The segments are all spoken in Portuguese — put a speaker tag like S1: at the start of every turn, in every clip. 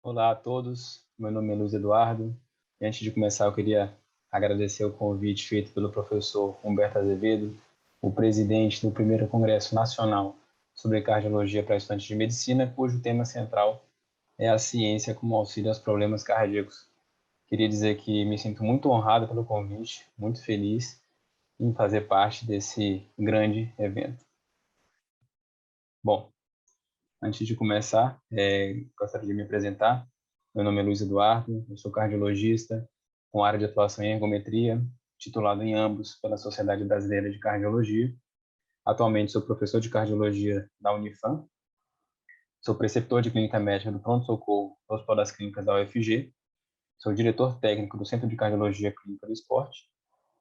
S1: Olá a todos, meu nome é Luiz Eduardo e antes de começar eu queria agradecer o convite feito pelo professor Humberto Azevedo, o presidente do primeiro Congresso Nacional sobre Cardiologia para Estudantes de Medicina, cujo tema central é a ciência como auxílio aos problemas cardíacos. Queria dizer que me sinto muito honrado pelo convite, muito feliz em fazer parte desse grande evento. Bom, antes de começar, gostaria de me apresentar. Meu nome é Luiz Eduardo, eu sou cardiologista com área de atuação em ergometria, titulado em ambos pela Sociedade Brasileira de Cardiologia. Atualmente sou professor de cardiologia da Unifam, sou preceptor de clínica médica do pronto-socorro do Hospital das Clínicas da UFG, sou diretor técnico do Centro de Cardiologia Clínica do Esporte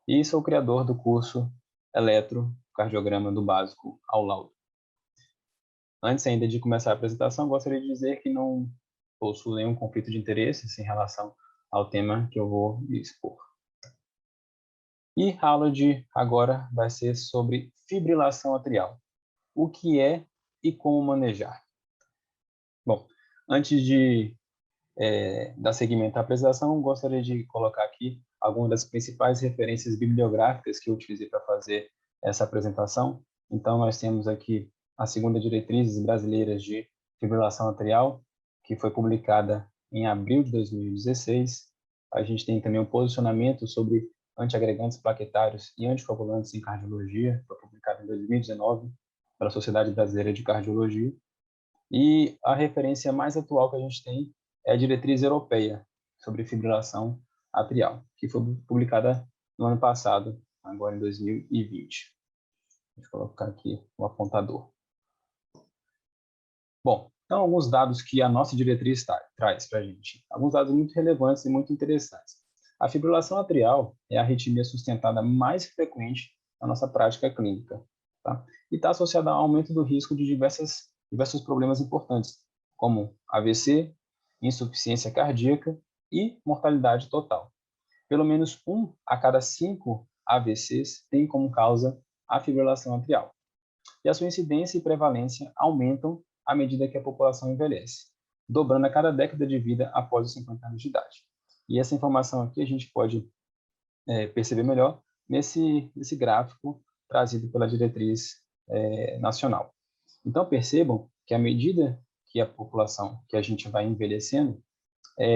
S1: e sou criador do curso Eletrocardiograma do Básico ao Laudo. Antes ainda de começar a apresentação, gostaria de dizer que não possuo nenhum conflito de interesses em relação ao tema que eu vou expor. E a aula de agora vai ser sobre fibrilação atrial. O que é e como manejar. Bom, antes de dar seguimento à apresentação, gostaria de colocar aqui algumas das principais referências bibliográficas que eu utilizei para fazer essa apresentação. Então, nós temos aqui a segunda Diretrizes Brasileiras de Fibrilação Atrial, que foi publicada em abril de 2016. A gente tem também um posicionamento sobre antiagregantes plaquetários e anticoagulantes em cardiologia, foi publicado em 2019 pela Sociedade Brasileira de Cardiologia. E a referência mais atual que a gente tem é a diretriz europeia sobre fibrilação atrial, que foi publicada no ano passado, agora em 2020. Deixa eu colocar aqui o apontador. Bom, então alguns dados que a nossa diretriz traz para a gente. Alguns dados muito relevantes e muito interessantes. A fibrilação atrial é a arritmia sustentada mais frequente na nossa prática clínica, tá? E está associada ao aumento do risco de diversos problemas importantes, como AVC, insuficiência cardíaca e mortalidade total. Pelo menos 1 a cada 5 AVCs tem como causa a fibrilação atrial. E a sua incidência e prevalência aumentam à medida que a população envelhece, dobrando a cada década de vida após os 50 anos de idade. E essa informação aqui a gente pode perceber melhor nesse gráfico trazido pela diretriz nacional. Então, percebam que à medida que a população, que a gente vai envelhecendo,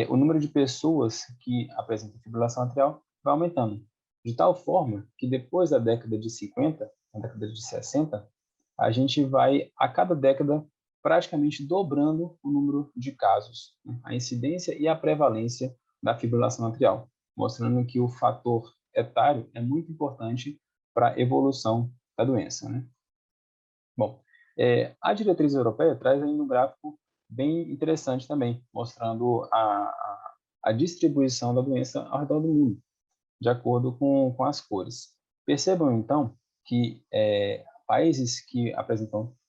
S1: o número de pessoas que apresentam fibrilação atrial vai aumentando, de tal forma que depois da década de 50, na década de 60, a gente vai, a cada década, praticamente dobrando o número de casos, né? A incidência e a prevalência da fibrilação atrial, mostrando que o fator etário é muito importante para a evolução da doença, né? Bom, a diretriz europeia traz ainda um gráfico bem interessante também, mostrando a distribuição da doença ao redor do mundo, de acordo com as cores. Percebam, então, que países que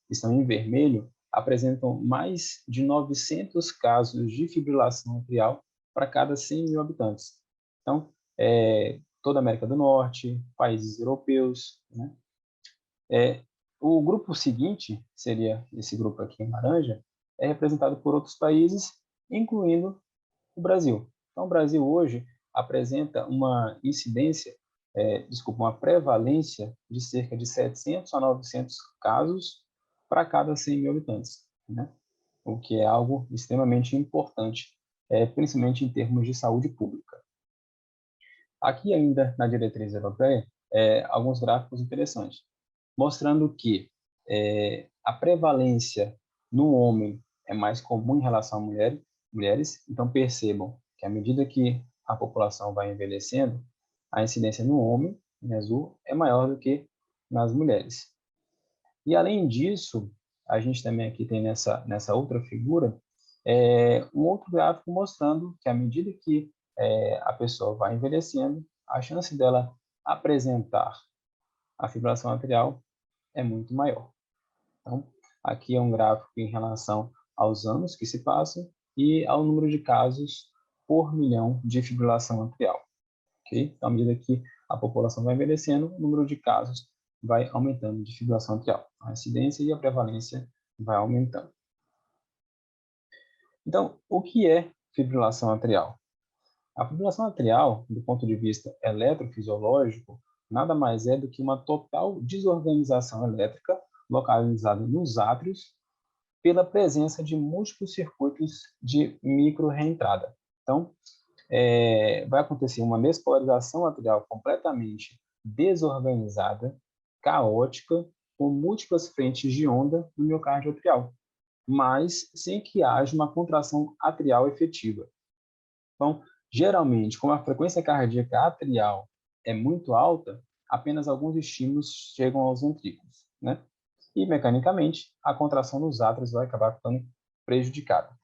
S1: estão em vermelho apresentam mais de 900 casos de fibrilação atrial para cada 100 mil habitantes. Então, toda a América do Norte, países europeus, né? O grupo seguinte, seria esse grupo aqui em laranja, é representado por outros países, incluindo o Brasil. Então, o Brasil hoje apresenta uma incidência, uma prevalência de cerca de 700 a 900 casos para cada 100 mil habitantes, né? O que é algo extremamente importante, principalmente em termos de saúde pública. Aqui ainda na diretriz europeia, alguns gráficos interessantes, mostrando que a prevalência no homem é mais comum em relação a mulheres. Então, percebam que à medida que a população vai envelhecendo, a incidência no homem, em azul, é maior do que nas mulheres. E, além disso, a gente também aqui tem nessa outra figura um outro gráfico mostrando que à medida que a pessoa vai envelhecendo, a chance dela apresentar a fibrilação atrial é muito maior. Então, aqui é um gráfico em relação aos anos que se passam e ao número de casos por milhão de fibrilação atrial. Okay? Então, à medida que a população vai envelhecendo, o número de casos vai aumentando de fibrilação atrial. A incidência e a prevalência vai aumentando. Então, o que é fibrilação atrial? A fibrilação atrial, do ponto de vista eletrofisiológico, nada mais é do que uma total desorganização elétrica localizada nos átrios pela presença de múltiplos circuitos de micro-reentrada. Então, vai acontecer uma despolarização atrial completamente desorganizada, caótica, com múltiplas frentes de onda no miocárdio atrial, mas sem que haja uma contração atrial efetiva. Então, geralmente, como a frequência cardíaca atrial é muito alta, apenas alguns estímulos chegam aos ventrículos, né? E, mecanicamente, a contração nos átrios vai acabar ficando prejudicada.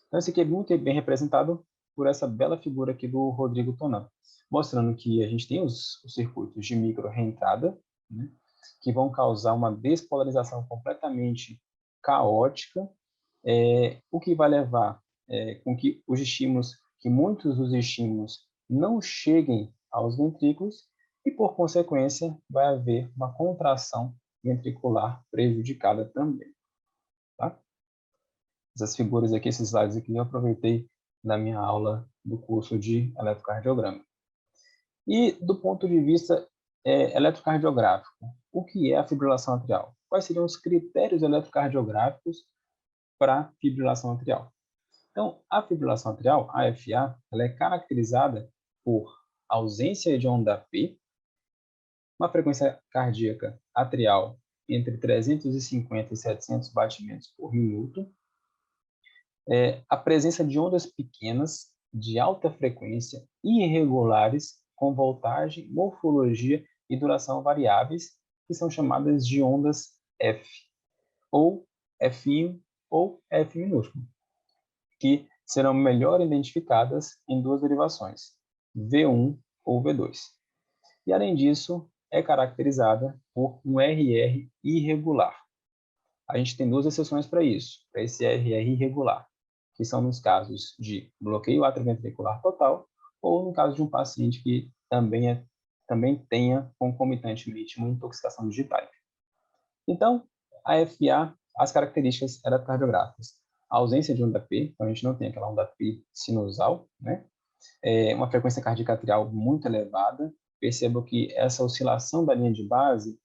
S1: Então, esse aqui é muito bem representado por essa bela figura aqui do Rodrigo Tonan, mostrando que a gente tem os circuitos de micro-reentrada, né, que vão causar uma despolarização completamente caótica, o que vai levar com que os estímulos, que muitos dos estímulos não cheguem aos ventrículos e, por consequência, vai haver uma contração ventricular prejudicada também. Tá? Essas figuras aqui, esses slides aqui, eu aproveitei na minha aula do curso de eletrocardiograma. E do ponto de vista eletrocardiográfico, o que é a fibrilação atrial? Quais seriam os critérios eletrocardiográficos para fibrilação atrial? Então, a fibrilação atrial, a AFA, ela é caracterizada por ausência de onda P, uma frequência cardíaca atrial entre 350 e 700 batimentos por minuto, a presença de ondas pequenas, de alta frequência, irregulares, com voltagem, morfologia e duração variáveis, que são chamadas de ondas F, ou F ou F minúsculo, que serão melhor identificadas em duas derivações, V1 ou V2. E, além disso, é caracterizada por um RR irregular. A gente tem duas exceções para isso, para esse RR irregular, que são nos casos de bloqueio atrioventricular total ou no caso de um paciente que também tenha concomitantemente uma intoxicação digital. Então, a FA, as características eletrocardiográficas. A ausência de onda P, então a gente não tem aquela onda P sinusal, né? Uma frequência cardíaca atrial muito elevada. Percebo que essa oscilação da linha de base,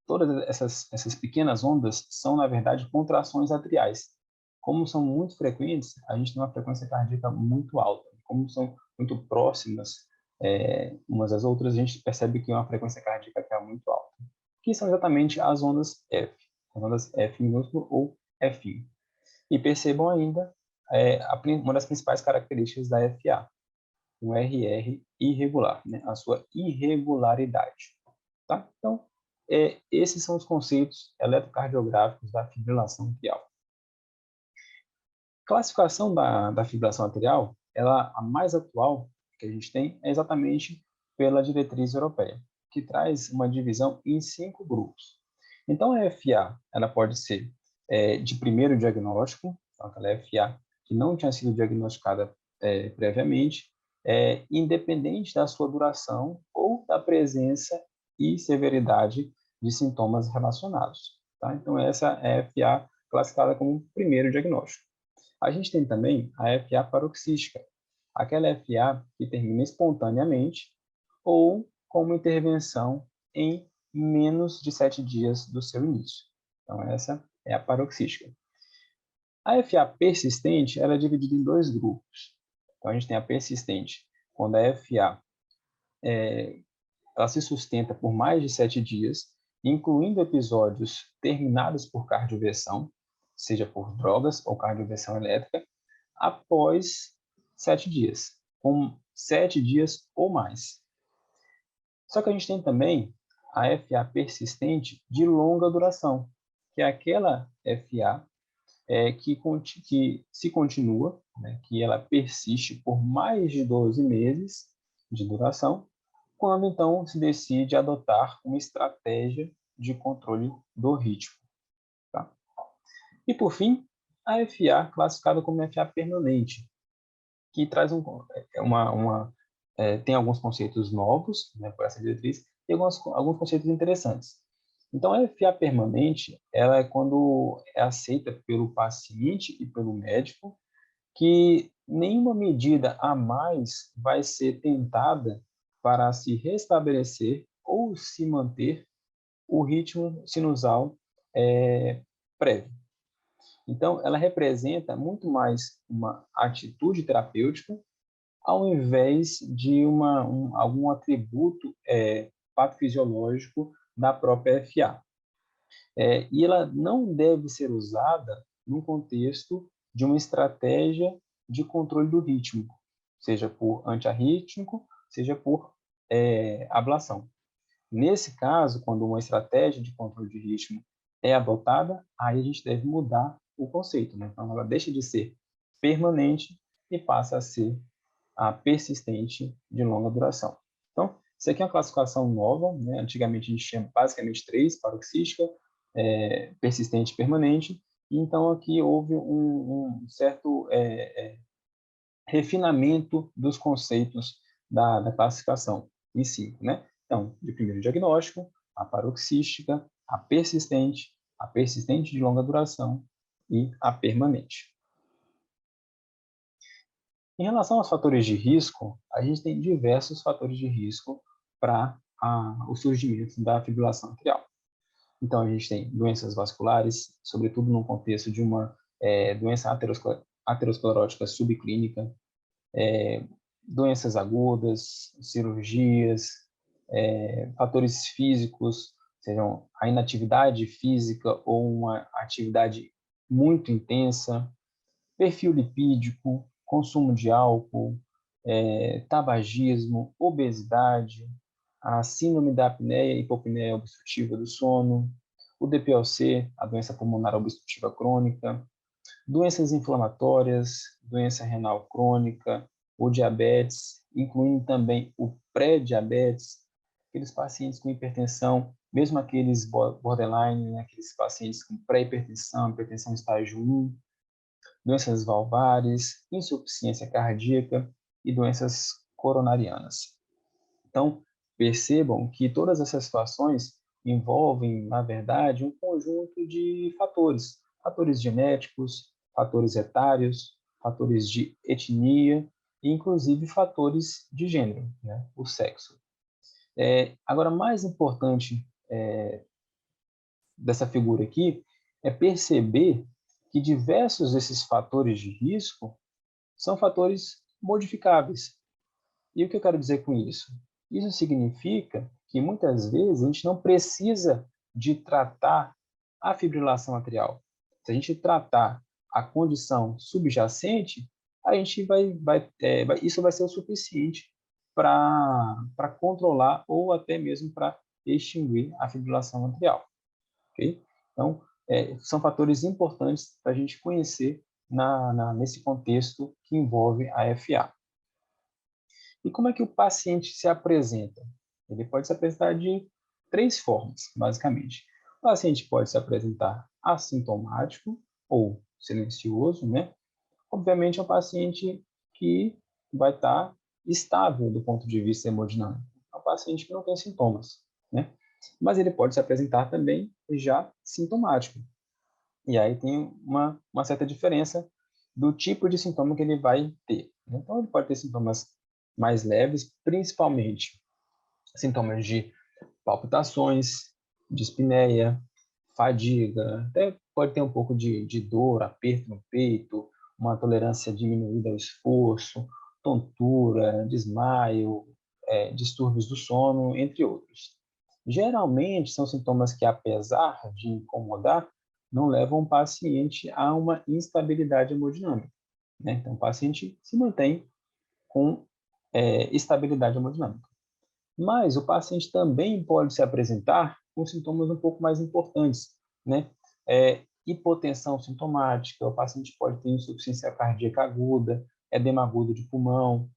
S1: todas essas pequenas ondas são, na verdade, contrações atriais. Como são muito frequentes, a gente tem uma frequência cardíaca muito alta. Como são muito próximas umas das outras, a gente percebe que é uma frequência cardíaca atrial muito alta, que são exatamente as ondas F, as ondas F minúsculo ou F. E percebam ainda uma das principais características da FA, um RR irregular, né? A sua irregularidade. Tá? Então, esses são os conceitos eletrocardiográficos da fibrilação atrial. Classificação da fibrilação atrial, a mais atual que a gente tem é exatamente pela diretriz europeia, que traz uma divisão em 5 grupos. Então, a FA ela pode ser de primeiro diagnóstico, então, aquela FA que não tinha sido diagnosticada previamente, independente da sua duração ou da presença e severidade de sintomas relacionados. Tá? Então, essa é a FA classificada como primeiro diagnóstico. A gente tem também a FA paroxística, aquela FA que termina espontaneamente ou com uma intervenção em menos de 7 dias do seu início. Então, essa é a paroxística. A FA persistente ela é dividida em 2 grupos. Então, a gente tem a persistente, quando a FA ela se sustenta por mais de 7 dias, incluindo episódios terminados por cardioversão, seja por drogas ou cardioversão elétrica, após 7 dias, com 7 dias ou mais. Só que a gente tem também a FA persistente de longa duração, que é aquela FA que se continua, né, que ela persiste por mais de 12 meses de duração, quando então se decide adotar uma estratégia de controle do ritmo. Tá? E por fim, a FA classificada como FA permanente, que traz tem alguns conceitos novos, né, por essa diretriz, e alguns conceitos interessantes. Então, a FA permanente, ela é quando é aceita pelo paciente e pelo médico, que nenhuma medida a mais vai ser tentada para se restabelecer ou se manter o ritmo sinusal prévio. Então, ela representa muito mais uma atitude terapêutica ao invés de algum atributo patofisiológico da própria FA. E ela não deve ser usada no contexto de uma estratégia de controle do ritmo, seja por antiarrítmico, seja por ablação. Nesse caso, quando uma estratégia de controle de ritmo é adotada, aí a gente deve mudar o conceito, né? Então, ela deixa de ser permanente e passa a ser a persistente de longa duração. Então, isso aqui é uma classificação nova, né? Antigamente a gente tinha basicamente 3, paroxística, persistente e permanente, e então aqui houve um certo refinamento dos conceitos da classificação em 5, né? Então, de primeiro diagnóstico, a paroxística, a persistente de longa duração e a permanente. Em relação aos fatores de risco, a gente tem diversos fatores de risco para o surgimento da fibrilação atrial. Então, a gente tem doenças vasculares, sobretudo no contexto de uma doença aterosclerótica subclínica, doenças agudas, cirurgias, fatores físicos, sejam a inatividade física ou uma atividade muito intensa, perfil lipídico, consumo de álcool, tabagismo, obesidade, a síndrome da apneia e hipopneia obstrutiva do sono, o DPLC, a doença pulmonar obstrutiva crônica, doenças inflamatórias, doença renal crônica, o diabetes, incluindo também o pré-diabetes, aqueles pacientes com hipertensão, mesmo aqueles borderline, né, aqueles pacientes com pré-hipertensão, hipertensão estágio 1, doenças valvares, insuficiência cardíaca e doenças coronarianas. Então, percebam que todas essas situações envolvem, na verdade, um conjunto de fatores genéticos, fatores etários, fatores de etnia e, inclusive, fatores de gênero, né? O sexo. Agora, mais importante dessa figura aqui é perceber que diversos desses fatores de risco são fatores modificáveis. E o que eu quero dizer com isso? Isso significa que muitas vezes a gente não precisa de tratar a fibrilação atrial. Se a gente tratar a condição subjacente, a gente isso vai ser o suficiente para controlar ou até mesmo para extinguir a fibrilação atrial. Okay? Então, são fatores importantes para a gente conhecer nesse contexto que envolve a FA. E como é que o paciente se apresenta? Ele pode se apresentar de 3 formas, basicamente. O paciente pode se apresentar assintomático ou silencioso, né? Obviamente, é um paciente que vai estar estável do ponto de vista hemodinâmico. É um paciente que não tem sintomas, né? Mas ele pode se apresentar também já sintomático. E aí tem uma certa diferença do tipo de sintoma que ele vai ter. Então, ele pode ter sintomas mais leves, principalmente sintomas de palpitações, dispneia, fadiga, até pode ter um pouco de dor, aperto no peito, uma tolerância diminuída ao esforço, tontura, desmaio, distúrbios do sono, entre outros. Geralmente, são sintomas que, apesar de incomodar, não levam o paciente a uma instabilidade hemodinâmica, né? Então, o paciente se mantém com estabilidade hemodinâmica. Mas o paciente também pode se apresentar com sintomas um pouco mais importantes, né? Hipotensão sintomática, o paciente pode ter insuficiência cardíaca aguda, edema agudo de pulmão,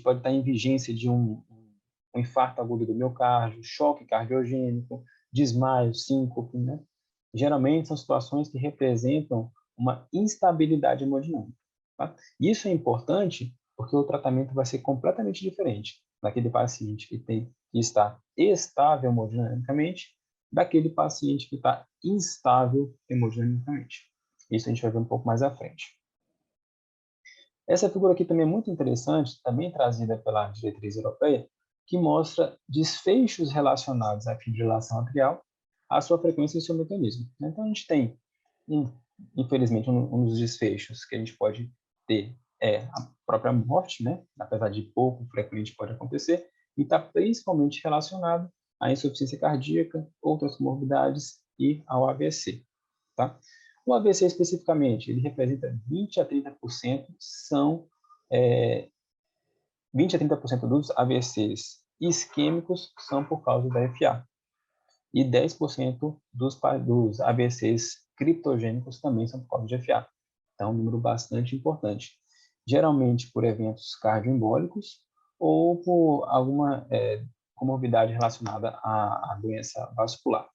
S1: pode estar em vigência de um infarto agudo do miocárdio, choque cardiogênico, desmaio, síncope, né? Geralmente são situações que representam uma instabilidade hemodinâmica. Tá? Isso é importante porque o tratamento vai ser completamente diferente daquele paciente que está estável hemodinamicamente daquele paciente que está instável hemodinamicamente. Isso a gente vai ver um pouco mais à frente. Essa figura aqui também é muito interessante, também trazida pela diretriz europeia, que mostra desfechos relacionados à fibrilação atrial, a sua frequência e seu mecanismo. Então, a gente tem, infelizmente, um dos desfechos que a gente pode ter é a própria morte, né? Apesar de pouco frequente pode acontecer, e está principalmente relacionado à insuficiência cardíaca, outras comorbidades e ao AVC. Tá? O AVC especificamente, ele representa 20 a 30% são 20 a 30% dos AVCs isquêmicos são por causa da FA. E 10% dos AVCs criptogênicos também são por causa de FA. Então, um número bastante importante. Geralmente por eventos cardioembólicos ou por alguma comorbidade relacionada à doença vascular.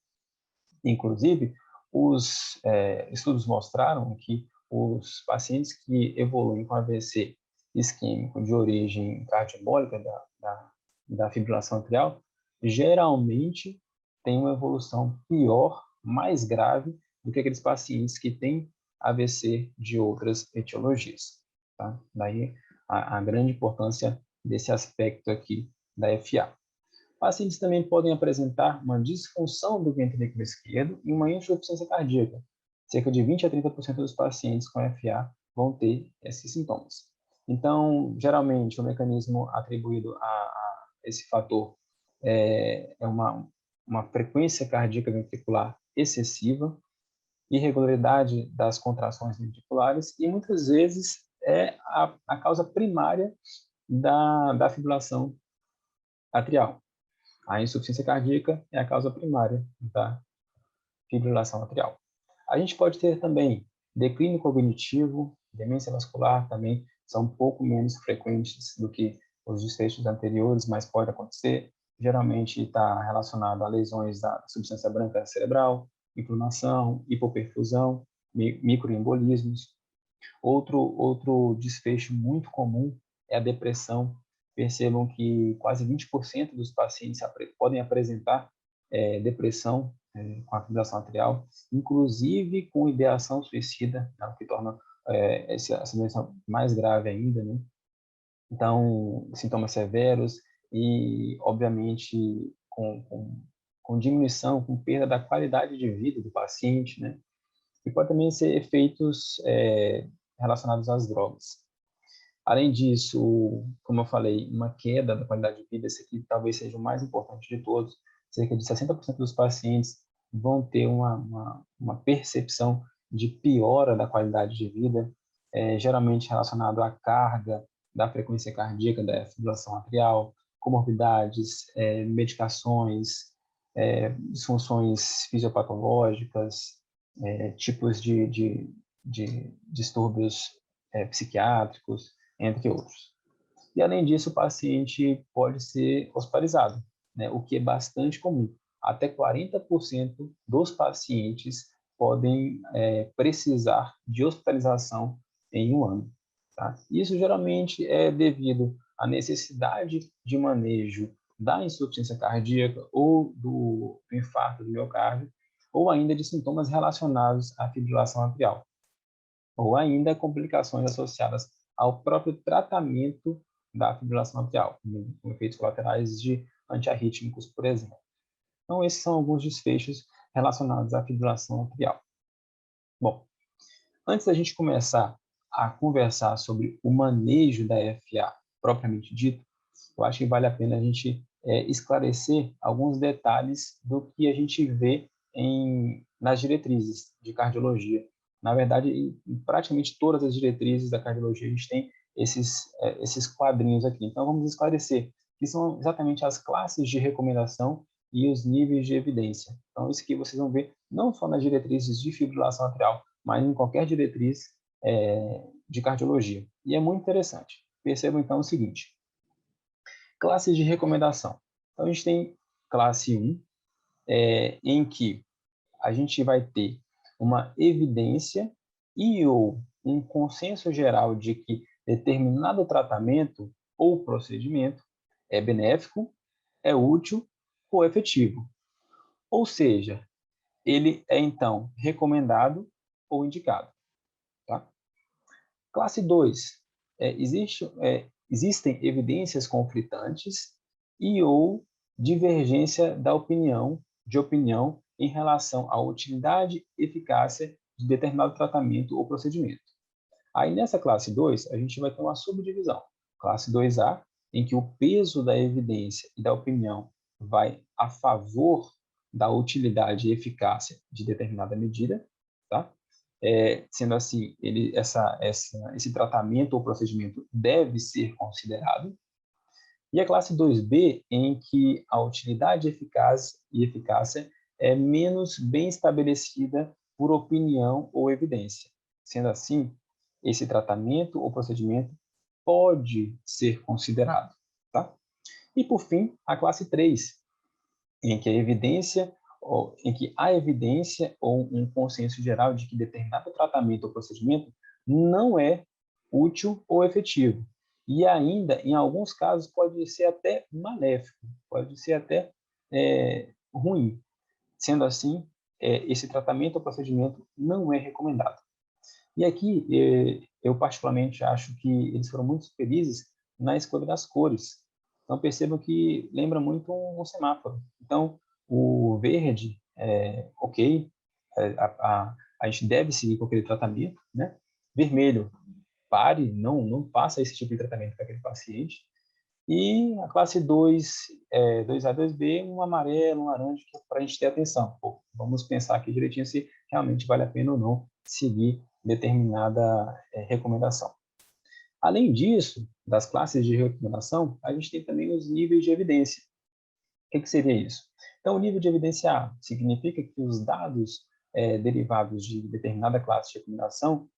S1: Inclusive, os estudos mostraram que os pacientes que evoluem com AVC isquêmico de origem cardioembólica da fibrilação atrial, geralmente têm uma evolução pior, mais grave, do que aqueles pacientes que têm AVC de outras etiologias. Tá? Daí a grande importância desse aspecto aqui da FA. Pacientes também podem apresentar uma disfunção do ventrículo esquerdo e uma insuficiência cardíaca. Cerca de 20 a 30% dos pacientes com FA vão ter esses sintomas. Então, geralmente, o mecanismo atribuído a esse fator é uma frequência cardíaca ventricular excessiva, irregularidade das contrações ventriculares e, muitas vezes, é a causa primária da fibrilação atrial. A insuficiência cardíaca é a causa primária da fibrilação atrial. A gente pode ter também declínio cognitivo, demência vascular também são um pouco menos frequentes do que os desfechos anteriores, mas pode acontecer. Geralmente está relacionado a lesões da substância branca cerebral, inflamação, hipoperfusão, microembolismos. Outro desfecho muito comum é a depressão. Percebam que quase 20% dos pacientes podem apresentar depressão com a fibrilação atrial, inclusive com ideação suicida, né, o que torna essa doença mais grave ainda, né? Então, sintomas severos e, obviamente, com diminuição, com perda da qualidade de vida do paciente, né? E pode também ser efeitos relacionados às drogas. Além disso, como eu falei, uma queda da qualidade de vida, esse aqui talvez seja o mais importante de todos. Cerca de 60% dos pacientes vão ter uma percepção de piora da qualidade de vida, geralmente relacionado à carga da frequência cardíaca, da fibrilação atrial, comorbidades, medicações, disfunções fisiopatológicas, tipos de distúrbios psiquiátricos, entre outros. E, além disso, o paciente pode ser hospitalizado, né, o que é bastante comum. Até 40% dos pacientes podem precisar de hospitalização em um ano. Tá? Isso geralmente é devido à necessidade de manejo da insuficiência cardíaca ou do infarto do miocárdio, ou ainda de sintomas relacionados à fibrilação atrial, ou ainda complicações associadas ao próprio tratamento da fibrilação atrial, com efeitos colaterais de antiarrítmicos, por exemplo. Então, esses são alguns desfechos relacionados à fibrilação atrial. Bom, antes da gente começar a conversar sobre o manejo da FA propriamente dito, eu acho que vale a pena a gente esclarecer alguns detalhes do que a gente vê nas diretrizes de cardiologia. Na verdade, em praticamente todas as diretrizes da cardiologia, a gente tem esses quadrinhos aqui. Então, vamos esclarecer que são exatamente as classes de recomendação e os níveis de evidência. Então, isso aqui vocês vão ver não só nas diretrizes de fibrilação atrial, mas em qualquer diretriz de cardiologia. E é muito interessante. Percebam, então, o seguinte. Classes de recomendação. Então, a gente tem classe 1, em que a gente vai ter uma evidência e ou um consenso geral de que determinado tratamento ou procedimento é benéfico, é útil ou efetivo. Ou seja, ele é, então, recomendado ou indicado. Tá? Classe 2. Existem evidências conflitantes e ou divergência de opinião em relação à utilidade e eficácia de determinado tratamento ou procedimento. Aí, nessa classe 2, a gente vai ter uma subdivisão. Classe 2A, em que o peso da evidência e da opinião vai a favor da utilidade e eficácia de determinada medida, tá? Sendo assim, esse tratamento ou procedimento deve ser considerado. E a classe 2B, em que a utilidade e eficácia é menos bem estabelecida por opinião ou evidência. Sendo assim, esse tratamento ou procedimento pode ser considerado. Tá? E, por fim, a classe 3, em que há evidência ou um consenso geral de que determinado tratamento ou procedimento não é útil ou efetivo. E ainda, em alguns casos, pode ser até maléfico, pode ser até ruim. Sendo assim, esse tratamento ou procedimento não é recomendado. E aqui, eu particularmente acho que eles foram muito felizes na escolha das cores. Então, percebam que lembra muito um semáforo. Então, o verde, ok, a gente deve seguir com aquele tratamento, né? Vermelho, pare, não faça esse tipo de tratamento para aquele paciente. E a classe 2, 2A, 2B, um amarelo, um laranja, para a gente ter atenção. Pô, vamos pensar aqui direitinho se realmente vale a pena ou não seguir determinada recomendação. Além disso, das classes de recomendação, a gente tem também os níveis de evidência. O que seria isso? Então, o nível de evidência A significa que os dados derivados de determinada classe de recomendação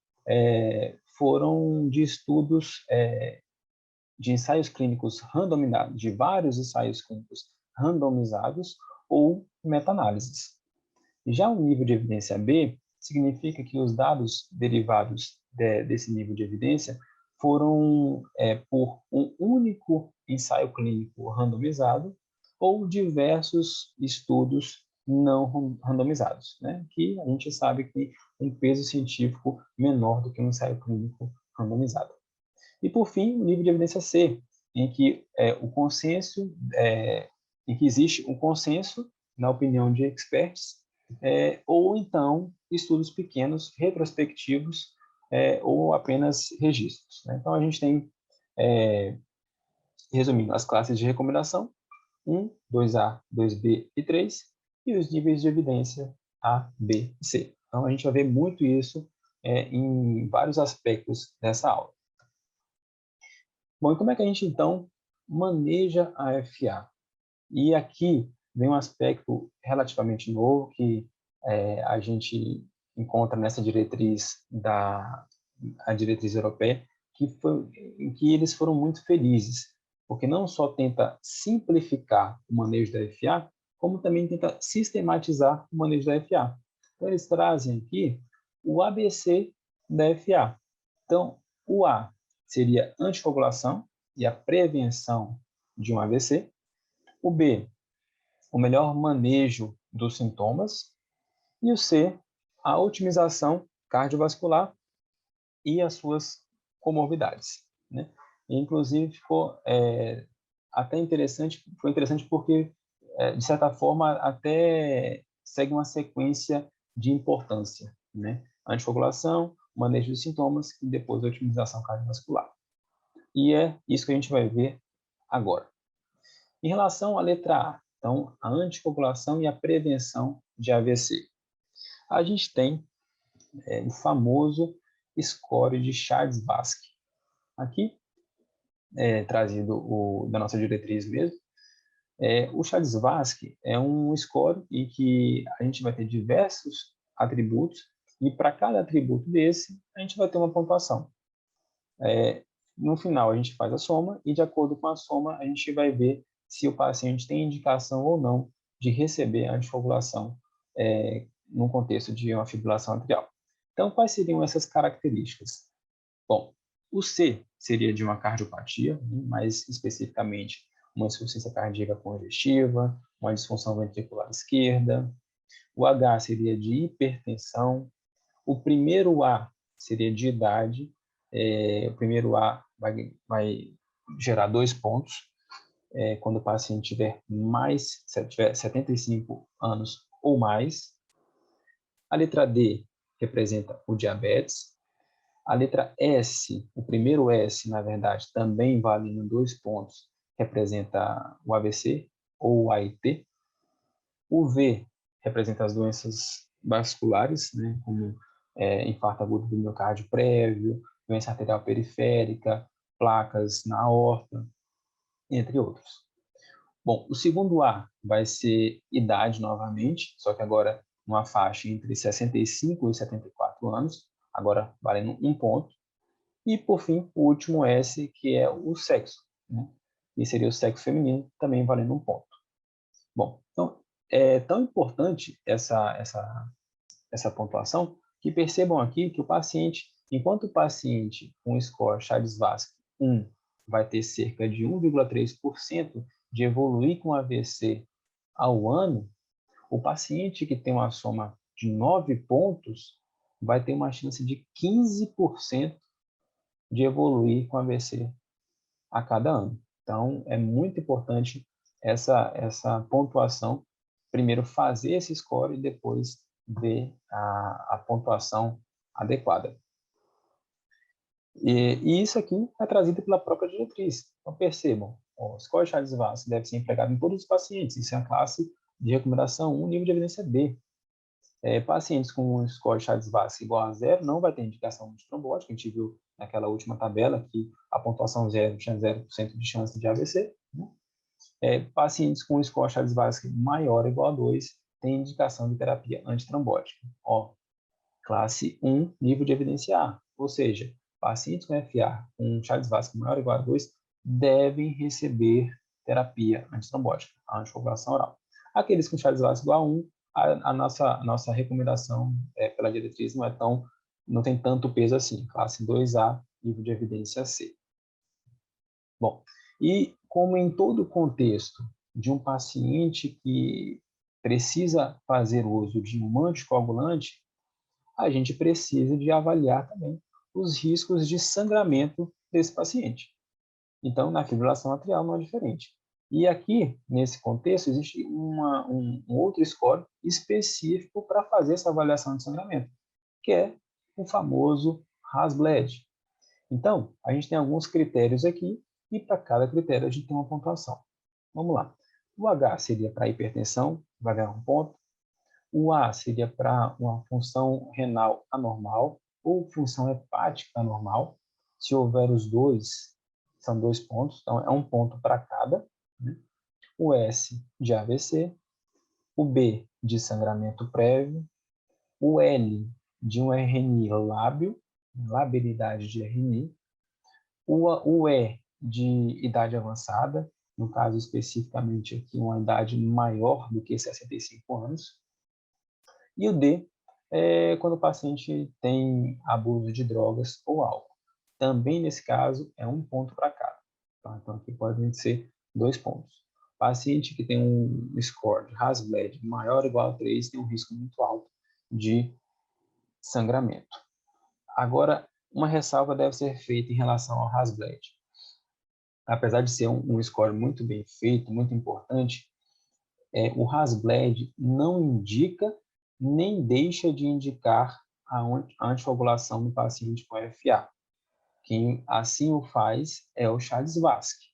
S1: foram de estudos de ensaios clínicos randomizados, de vários ensaios clínicos randomizados ou meta-análises. Já o nível de evidência B significa que os dados derivados desse nível de evidência foram por um único ensaio clínico randomizado ou diversos estudos não randomizados, né? Que a gente sabe que tem um peso científico menor do que um ensaio clínico randomizado. E, por fim, o nível de evidência C, em que em que existe um consenso na opinião de experts, ou então estudos pequenos, retrospectivos, ou apenas registros. Né? Então, a gente tem, resumindo, as classes de recomendação, 1, 2A, 2B e 3, e os níveis de evidência A, B e C. Então, a gente vai ver muito isso em vários aspectos dessa aula. Bom, e como é que a gente, então, maneja a FA? E aqui vem um aspecto relativamente novo que a gente encontra nessa diretriz a diretriz europeia, em que eles foram muito felizes, porque não só tenta simplificar o manejo da FA, como também tenta sistematizar o manejo da FA. Então, eles trazem aqui o ABC da FA. Então, o A seria anticoagulação e a prevenção de um AVC. O B, o melhor manejo dos sintomas. E o C, a otimização cardiovascular e as suas comorbidades. Né? E, inclusive, foi interessante porque, de certa forma, até segue uma sequência de importância. Né? Anticoagulação, manejo dos sintomas e depois a otimização cardiovascular. E é isso que a gente vai ver agora. Em relação à letra A, então, a anticoagulação e a prevenção de AVC. A gente tem o famoso score de Charles-Basque. Aqui, trazido da nossa diretriz mesmo. O Charles-Basque é um score em que a gente vai ter diversos atributos e para cada atributo desse, a gente vai ter uma pontuação. No final, a gente faz a soma e, de acordo com a soma, a gente vai ver se o paciente tem indicação ou não de receber a anticoagulação no contexto de uma fibrilação atrial. Então, quais seriam essas características? Bom, o C seria de uma cardiopatia, mais especificamente uma insuficiência cardíaca congestiva, uma disfunção ventricular esquerda. O H seria de hipertensão. O primeiro A seria de idade. O primeiro A vai gerar 2 pontos. Quando o paciente tiver 75 anos ou mais. A letra D representa o diabetes. A letra S, o primeiro S, na verdade, também valendo 2 pontos, representa o AVC ou o AIT. O V representa as doenças vasculares, né, como infarto agudo do miocárdio prévio, doença arterial periférica, placas na aorta, entre outros. Bom, o segundo A vai ser idade novamente, só que agora numa faixa entre 65 e 74 anos, agora valendo 1 ponto. E, por fim, o último S, que é o sexo, né? E seria o sexo feminino, também valendo 1 ponto. Bom, então, é tão importante essa pontuação que percebam aqui que o paciente, enquanto o paciente com score Chades-Vasque 1 vai ter cerca de 1,3% de evoluir com AVC ao ano, o paciente que tem uma soma de 9 pontos vai ter uma chance de 15% de evoluir com AVC a cada ano. Então, é muito importante essa pontuação. Primeiro fazer esse score e depois ver a pontuação adequada. E isso aqui é trazido pela própria diretriz. Então, percebam, o score Chades-Vasque deve ser empregado em todos os pacientes. Isso é a classe de recomendação 1, nível de evidência B. Pacientes com um score Chades-Vasque igual a 0 não vai ter indicação de trombótica. A gente viu naquela última tabela que a pontuação 0 tinha 0% de chance de AVC. Né? Pacientes com score Chades-Vasque maior ou igual a 2 têm indicação de terapia antitrombótica. Classe 1, nível de evidência A. Ou seja, pacientes com FA com Chades-Vasque maior ou igual a 2 devem receber terapia antitrombótica, a anticoagulação oral. Aqueles com Chades-Vasque igual a 1, a nossa recomendação pela diretriz não tem tanto peso assim. Classe 2A, nível de evidência C. Bom, e como em todo contexto de um paciente que precisa fazer uso de um anticoagulante, a gente precisa de avaliar também os riscos de sangramento desse paciente. Então, na fibrilação atrial não é diferente. E aqui, nesse contexto, existe um outro score específico para fazer essa avaliação de sangramento, que é o famoso Hasbled. Então, a gente tem alguns critérios aqui, e para cada critério a gente tem uma pontuação. Vamos lá. O H seria para hipertensão, vai ganhar 1 ponto. O A seria para uma função renal anormal ou função hepática anormal. Se houver os dois, são 2 pontos, então é 1 ponto para cada. Né? O S de AVC, o B de sangramento prévio, o L de um RNI lábil, labilidade de RNI, o E de idade avançada, no caso especificamente aqui uma idade maior do que 65 anos, e o D é quando o paciente tem abuso de drogas ou álcool. Também nesse caso é 1 ponto para cada. Tá? Então aqui podem ser 2 pontos. Paciente que tem um score de Hasbled maior ou igual a 3 tem um risco muito alto de sangramento. Agora, uma ressalva deve ser feita em relação ao Hasbled. Apesar de ser um score muito bem feito, muito importante, o Hasbled não indica nem deixa de indicar a anticoagulação no paciente com FA. Quem assim o faz é o Chades-Vasque.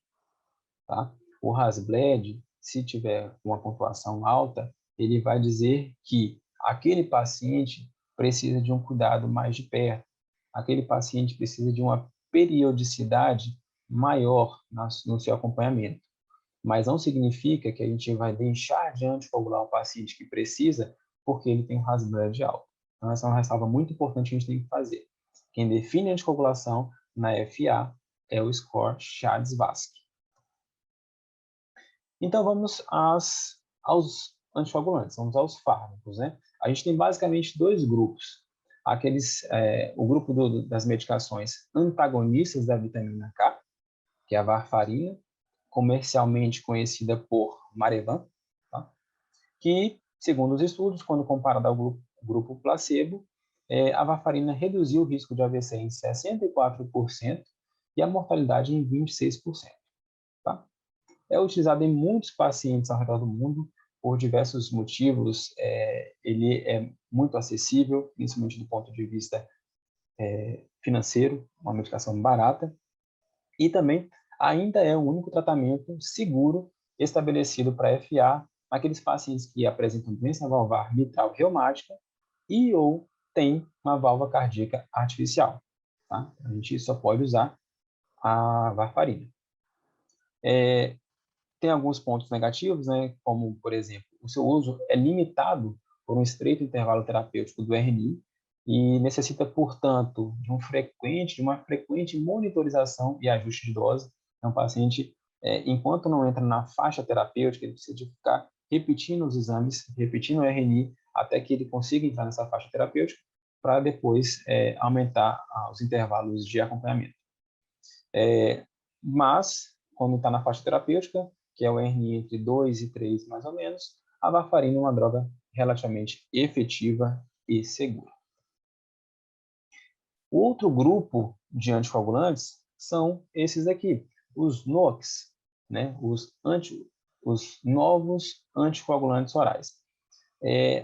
S1: Tá? O Hasbled, se tiver uma pontuação alta, ele vai dizer que aquele paciente precisa de um cuidado mais de perto, aquele paciente precisa de uma periodicidade maior no seu acompanhamento. Mas não significa que a gente vai deixar de anticoagular o paciente que precisa porque ele tem um Hasbled alto. Então, essa é uma ressalva muito importante que a gente tem que fazer. Quem define a anticoagulação na FA é o score Chades-Vasque. Então, vamos aos anticoagulantes, vamos aos fármacos. Né? A gente tem basicamente 2 grupos. O grupo das medicações antagonistas da vitamina K, que é a varfarina, comercialmente conhecida por Marevan, tá? Que, segundo os estudos, quando comparada ao grupo placebo, a varfarina reduziu o risco de AVC em 64% e a mortalidade em 26%. Tá? É utilizado em muitos pacientes ao redor do mundo por diversos motivos. Ele é muito acessível, principalmente do ponto de vista financeiro, uma medicação barata, e também ainda é o único tratamento seguro estabelecido para FA naqueles pacientes que apresentam doença valvar mitral reumática e ou têm uma válvula cardíaca artificial. Tá? A gente só pode usar a varfarina. Tem alguns pontos negativos, né? Como, por exemplo, o seu uso é limitado por um estreito intervalo terapêutico do RNI e necessita, portanto, de uma frequente monitorização e ajuste de dose. Então, o paciente, enquanto não entra na faixa terapêutica, ele precisa de ficar repetindo os exames, repetindo o RNI, até que ele consiga entrar nessa faixa terapêutica, para depois aumentar os intervalos de acompanhamento. Mas, quando está na faixa terapêutica, que é o RNI entre 2 e 3, mais ou menos, a varfarina é uma droga relativamente efetiva e segura. O outro grupo de anticoagulantes são esses aqui, os NOACs, né? os novos anticoagulantes orais.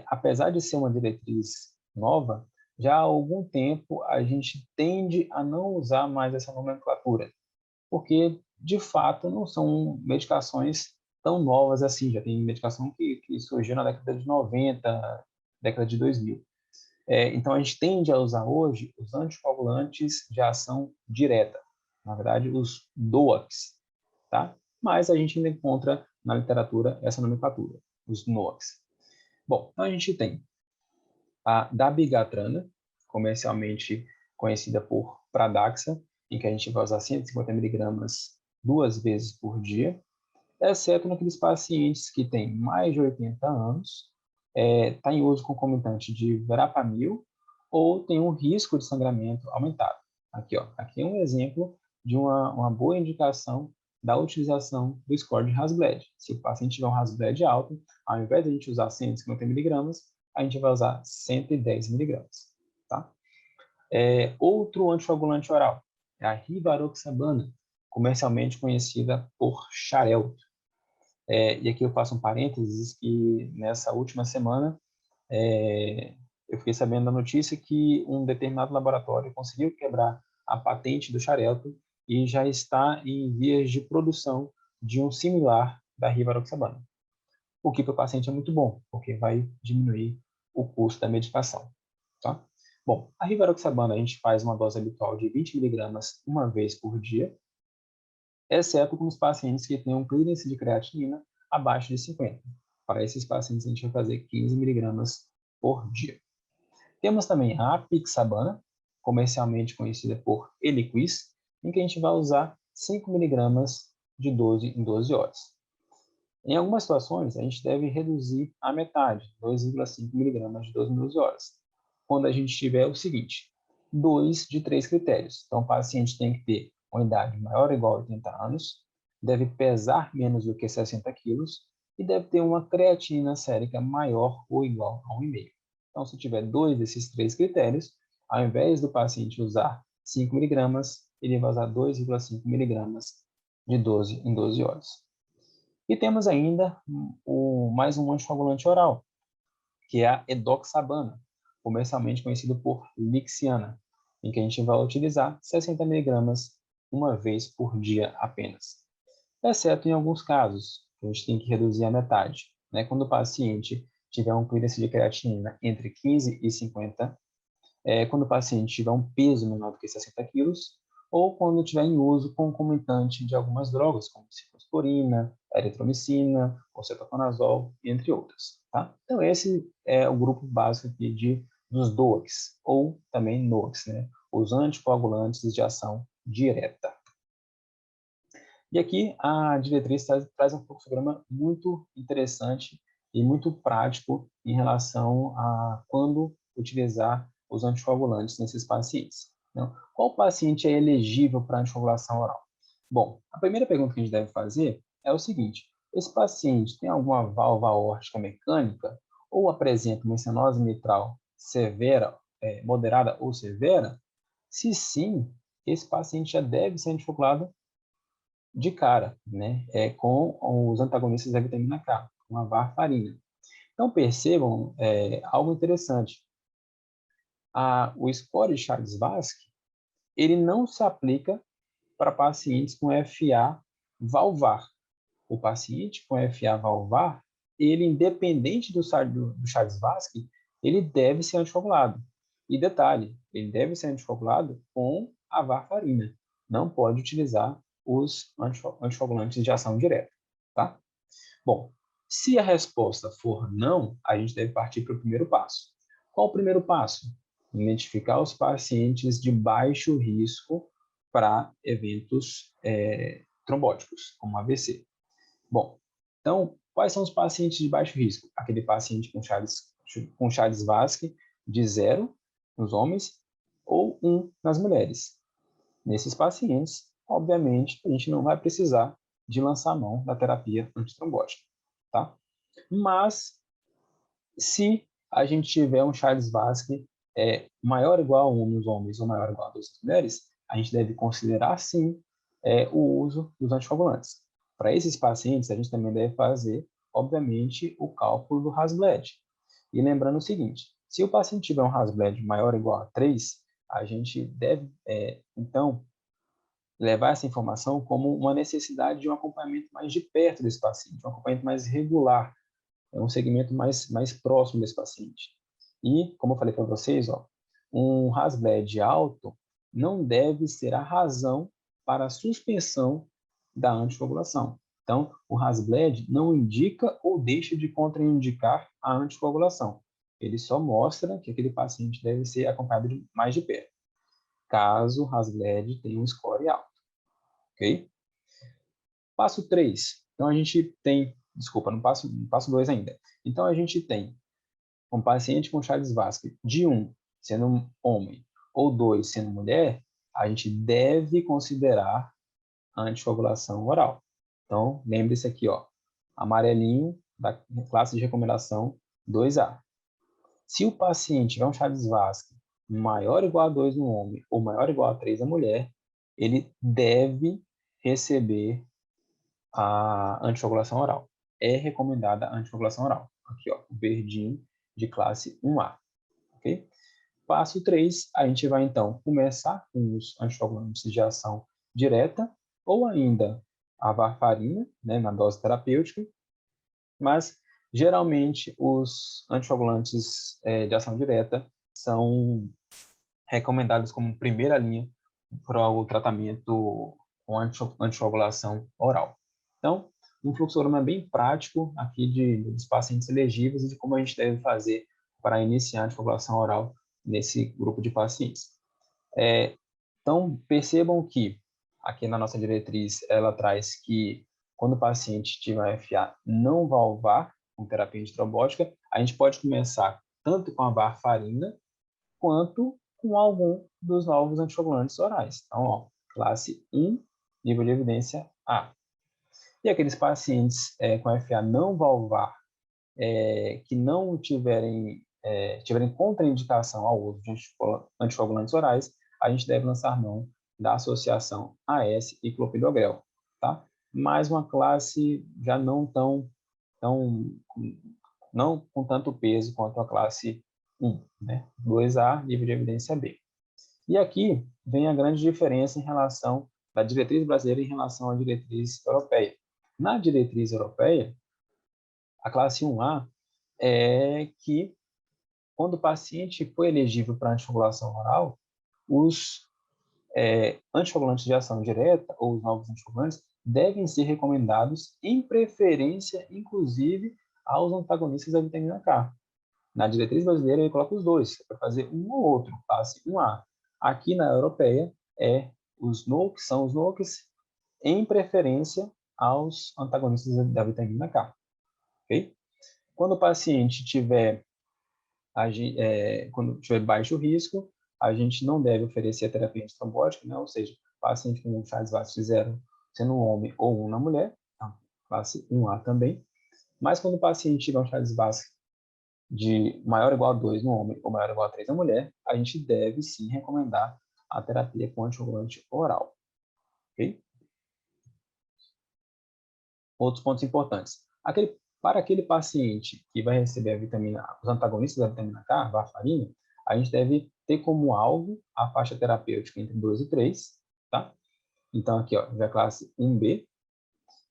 S1: Apesar de ser uma diretriz nova, já há algum tempo a gente tende a não usar mais essa nomenclatura, porque, de fato, não são medicações tão novas assim. Já tem medicação que surgiu na década de 90, década de 2000. Então, a gente tende a usar hoje os anticoagulantes de ação direta, na verdade, os DOACs, tá? Mas a gente ainda encontra na literatura essa nomenclatura, os NOACs. Bom, então a gente tem a dabigatrana, comercialmente conhecida por Pradaxa, em que a gente vai usar 150 miligramas 2 vezes por dia, exceto naqueles pacientes que têm mais de 80 anos, está em uso concomitante de verapamil ou tem um risco de sangramento aumentado. Aqui é um exemplo de uma boa indicação da utilização do score de Hasbled. Se o paciente tiver um Hasbled alto, ao invés de a gente usar 150 miligramas, a gente vai usar 110 miligramas. Tá? Outro anticoagulante oral é a rivaroxabana, comercialmente conhecida por Xarelto. E aqui eu faço um parênteses que nessa última semana eu fiquei sabendo da notícia que um determinado laboratório conseguiu quebrar a patente do Xarelto e já está em vias de produção de um similar da rivaroxabana. O que para o paciente é muito bom, porque vai diminuir o custo da medicação. Tá? Bom, a rivaroxabana a gente faz uma dose habitual de 20 miligramas uma vez por dia, exceto com os pacientes que têm um clearance de creatinina abaixo de 50. Para esses pacientes, a gente vai fazer 15 miligramas por dia. Temos também a apixabana, comercialmente conhecida por Eliquis, em que a gente vai usar 5 miligramas de 12 em 12 horas. Em algumas situações, a gente deve reduzir a metade, 2,5 miligramas de 12 em 12 horas, quando a gente tiver o seguinte, 2 de 3 critérios. Então, o paciente tem que ter uma idade maior ou igual a 80 anos, deve pesar menos do que 60 quilos e deve ter uma creatinina sérica maior ou igual a 1,5. Então, se tiver 2 desses 3 critérios, ao invés do paciente usar 5 miligramas, ele vai usar 2,5 miligramas de 12 em 12 horas. E temos ainda mais um anticoagulante oral, que é a edoxabana, comercialmente conhecido por Lixiana, em que a gente vai utilizar 60 miligramas uma vez por dia apenas. Exceto em alguns casos, que a gente tem que reduzir a metade. Né? Quando o paciente tiver um clearance de creatinina entre 15 e 50, quando o paciente tiver um peso menor do que 60 quilos, ou quando estiver em uso concomitante de algumas drogas, como ciclosporina, eritromicina, ou cetoconazol, entre outras. Tá? Então, esse é o grupo básico aqui dos DOACs, ou também NOACs, né? Os anticoagulantes de ação direta. E aqui a diretriz traz um fluxograma muito interessante e muito prático em relação a quando utilizar os anticoagulantes nesses pacientes. Então, qual paciente é elegível para anticoagulação oral? Bom, a primeira pergunta que a gente deve fazer é o seguinte: esse paciente tem alguma válvula aórtica mecânica ou apresenta uma estenose mitral severa, moderada ou severa? Se sim, esse paciente já deve ser anticoagulado de cara, né? Com os antagonistas da vitamina K, com a varfarina. Então, percebam algo interessante. O score de Charles-Vasque, ele não se aplica para pacientes com FA valvar. O paciente com FA valvar, ele, independente do Charles-Vasque, ele deve ser anticoagulado. E detalhe, ele deve ser anticoagulado com a varfarina. Não pode utilizar os anticoagulantes de ação direta, tá? Bom, se a resposta for não, a gente deve partir para o primeiro passo. Qual o primeiro passo? Identificar os pacientes de baixo risco para eventos trombóticos, como AVC. Bom, então, quais são os pacientes de baixo risco? Aquele paciente com Charles-Vasque de 0 nos homens ou 1 nas mulheres. Nesses pacientes, obviamente, a gente não vai precisar de lançar a mão da terapia antitrombótica, tá? Mas, se a gente tiver um Charles-Vasque maior ou igual a 1 nos homens ou maior ou igual a 2 nas mulheres, a gente deve considerar, sim, o uso dos anticoagulantes. Para esses pacientes, a gente também deve fazer, obviamente, o cálculo do Hasbled. E lembrando o seguinte, se o paciente tiver um Hasbled maior ou igual a 3, a gente deve, então, levar essa informação como uma necessidade de um acompanhamento mais de perto desse paciente, um acompanhamento mais regular, um segmento mais próximo desse paciente. E, como eu falei para vocês, um Hasbled alto não deve ser a razão para a suspensão da anticoagulação. Então, o Hasbled não indica ou deixa de contraindicar a anticoagulação. Ele só mostra que aquele paciente deve ser acompanhado mais de perto, caso o Hasbled tenha um score alto. Ok? Passo 3. Então, a gente tem... Desculpa, no passo 2 ainda. Então, a gente tem um paciente com Charles-Vasque de 1 sendo um homem ou 2 sendo mulher, a gente deve considerar a anticoagulação oral. Então, lembre-se aqui, amarelinho da classe de recomendação 2A. Se o paciente tiver um Charles-Vasque maior ou igual a 2 no homem ou maior ou igual a 3 na mulher, ele deve receber a anticoagulação oral. É recomendada a anticoagulação oral. Aqui, o verdinho de classe 1A. Ok? Passo 3, a gente vai, então, começar com os anticoagulantes de ação direta ou ainda a varfarina, né, na dose terapêutica, mas, geralmente, os anticoagulantes de ação direta são recomendados como primeira linha para o tratamento com anticoagulação oral. Então, um fluxograma bem prático aqui dos pacientes elegíveis e de como a gente deve fazer para iniciar a anticoagulação oral nesse grupo de pacientes. Então, percebam que aqui na nossa diretriz ela traz que quando o paciente tiver FA não valvar com terapia antitrombótica, a gente pode começar tanto com a varfarina quanto com algum dos novos anticoagulantes orais. Então, classe 1, nível de evidência A. E aqueles pacientes com FA não valvar, que não tiverem contraindicação ao uso de anticoagulantes orais, a gente deve lançar mão da associação AS e clopidogrel, tá? Mais uma classe já não não com tanto peso quanto a classe 1, né? 2A, nível de evidência B. E aqui vem a grande diferença em relação da diretriz brasileira em relação à diretriz europeia. Na diretriz europeia, a classe 1A é que quando o paciente foi elegível para anticoagulação oral, os anticoagulantes de ação direta, ou os novos anticoagulantes, devem ser recomendados em preferência, inclusive, aos antagonistas da vitamina K. Na diretriz brasileira, ele coloca os dois, para fazer um ou outro, classe 1A. Aqui na europeia, são os NOACs, em preferência aos antagonistas da vitamina K. Okay? Quando o paciente quando tiver baixo risco, a gente não deve oferecer a terapia antitrombótica, né? Ou seja, paciente com Charles-Vasque 0 sendo um homem ou uma mulher, então, classe 1A também. Mas quando o paciente tiver um Charles Basque de maior ou igual a 2 no homem ou maior ou igual a 3 na mulher, a gente deve sim recomendar a terapia com anticoagulante oral. Ok? Outros pontos importantes. Para aquele paciente que vai receber a vitamina, os antagonistas da vitamina K, a varfarina, a gente deve ter como alvo a faixa terapêutica entre 2 e 3, tá? Então, aqui, ó, já classe 1B.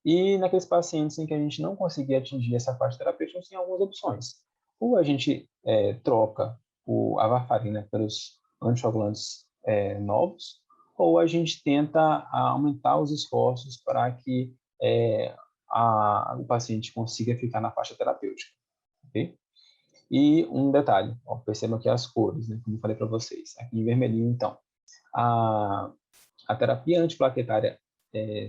S1: E naqueles pacientes em que a gente não conseguir atingir essa faixa terapêutica, a gente tem algumas opções. Ou a gente troca a varfarina pelos anticoagulantes novos, ou a gente tenta aumentar os esforços para que o paciente consiga ficar na faixa terapêutica. Okay? E um detalhe, ó, percebam aqui as cores, né, como eu falei para vocês. Aqui em vermelhinho, então, a terapia antiplaquetária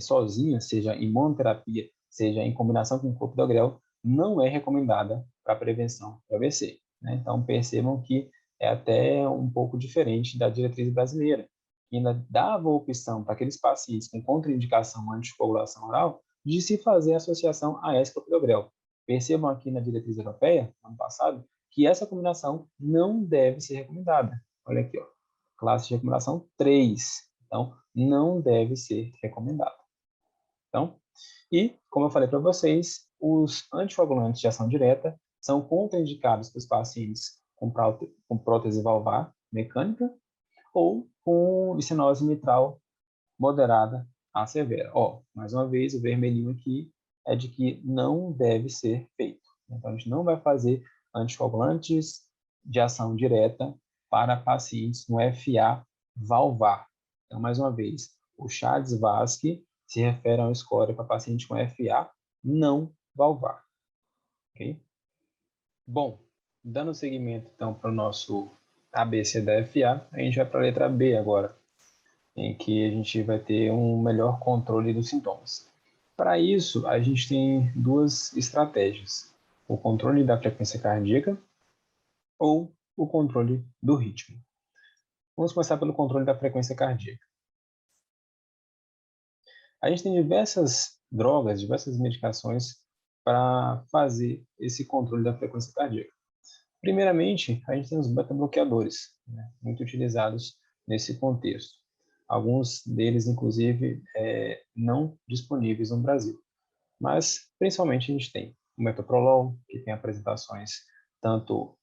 S1: sozinha, seja em monoterapia, seja em combinação com o clopidogrel, não é recomendada para prevenção do AVC. Né? Então, percebam que é até um pouco diferente da diretriz brasileira, que ainda dava opção para aqueles pacientes com contraindicação anticoagulação oral de se fazer associação a esse clopidogrel. Percebam aqui na diretriz europeia, ano passado, que essa combinação não deve ser recomendada. Olha aqui, ó, classe de recomendação 3. Então, não deve ser recomendado. Então, e, como eu falei para vocês, os anticoagulantes de ação direta são contraindicados para os pacientes com prótese valvar mecânica ou com licenose mitral moderada a severa. Ó, mais uma vez, o vermelhinho aqui é de que não deve ser feito. Então, a gente não vai fazer anticoagulantes de ação direta para pacientes no FA valvar. Então, mais uma vez, o Charles-Vasque se refere a um score para paciente com FA não valvar. Ok? Bom, dando seguimento, então, para o nosso ABC da FA, a gente vai para a letra B agora, em que a gente vai ter um melhor controle dos sintomas. Para isso, a gente tem duas estratégias: o controle da frequência cardíaca ou o controle do ritmo. Vamos começar pelo controle da frequência cardíaca. A gente tem diversas drogas, diversas medicações para fazer esse controle da frequência cardíaca. Primeiramente, a gente tem os beta-bloqueadores, né, muito utilizados nesse contexto. Alguns deles, inclusive, não disponíveis no Brasil. Mas, principalmente, a gente tem o metoprolol, que tem apresentações tanto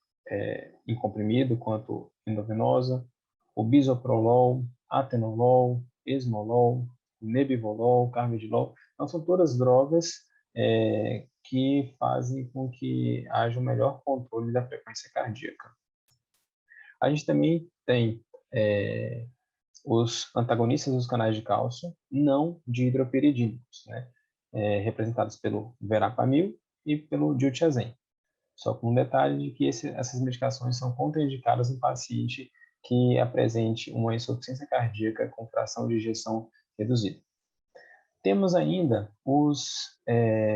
S1: em comprimido quanto endovenosa, o bisoprolol, atenolol, esmolol, nebivolol, carvedilol. Então, são todas drogas que fazem com que haja um melhor controle da frequência cardíaca. A gente também tem os antagonistas dos canais de cálcio não dihidropiridínicos, né? Representados pelo verapamil e pelo diltiazem. Só com um detalhe de que essas medicações são contraindicadas em paciente que apresente uma insuficiência cardíaca com fração de ejeção reduzida. Temos ainda os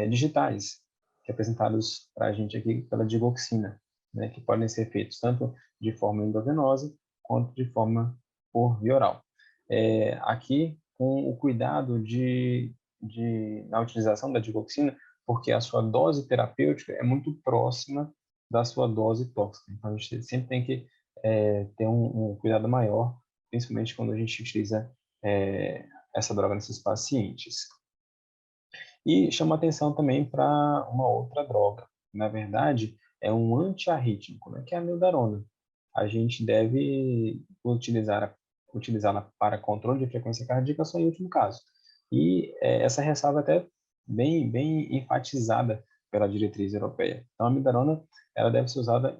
S1: digitais, representados para a gente aqui pela digoxina, né, que podem ser feitos tanto de forma endovenosa quanto de forma por via oral. Aqui, com o cuidado na utilização da digoxina, porque a sua dose terapêutica é muito próxima da sua dose tóxica. Então, a gente sempre tem que ter um cuidado maior, principalmente quando a gente utiliza essa droga nesses pacientes. E chama atenção também para uma outra droga. Na verdade, é um antiarrítmico, né, que é a mildarona. A gente deve utilizá-la para controle de frequência cardíaca só em último caso. E essa ressalva até bem enfatizada pela diretriz europeia. Então, a mildarona ela deve ser usada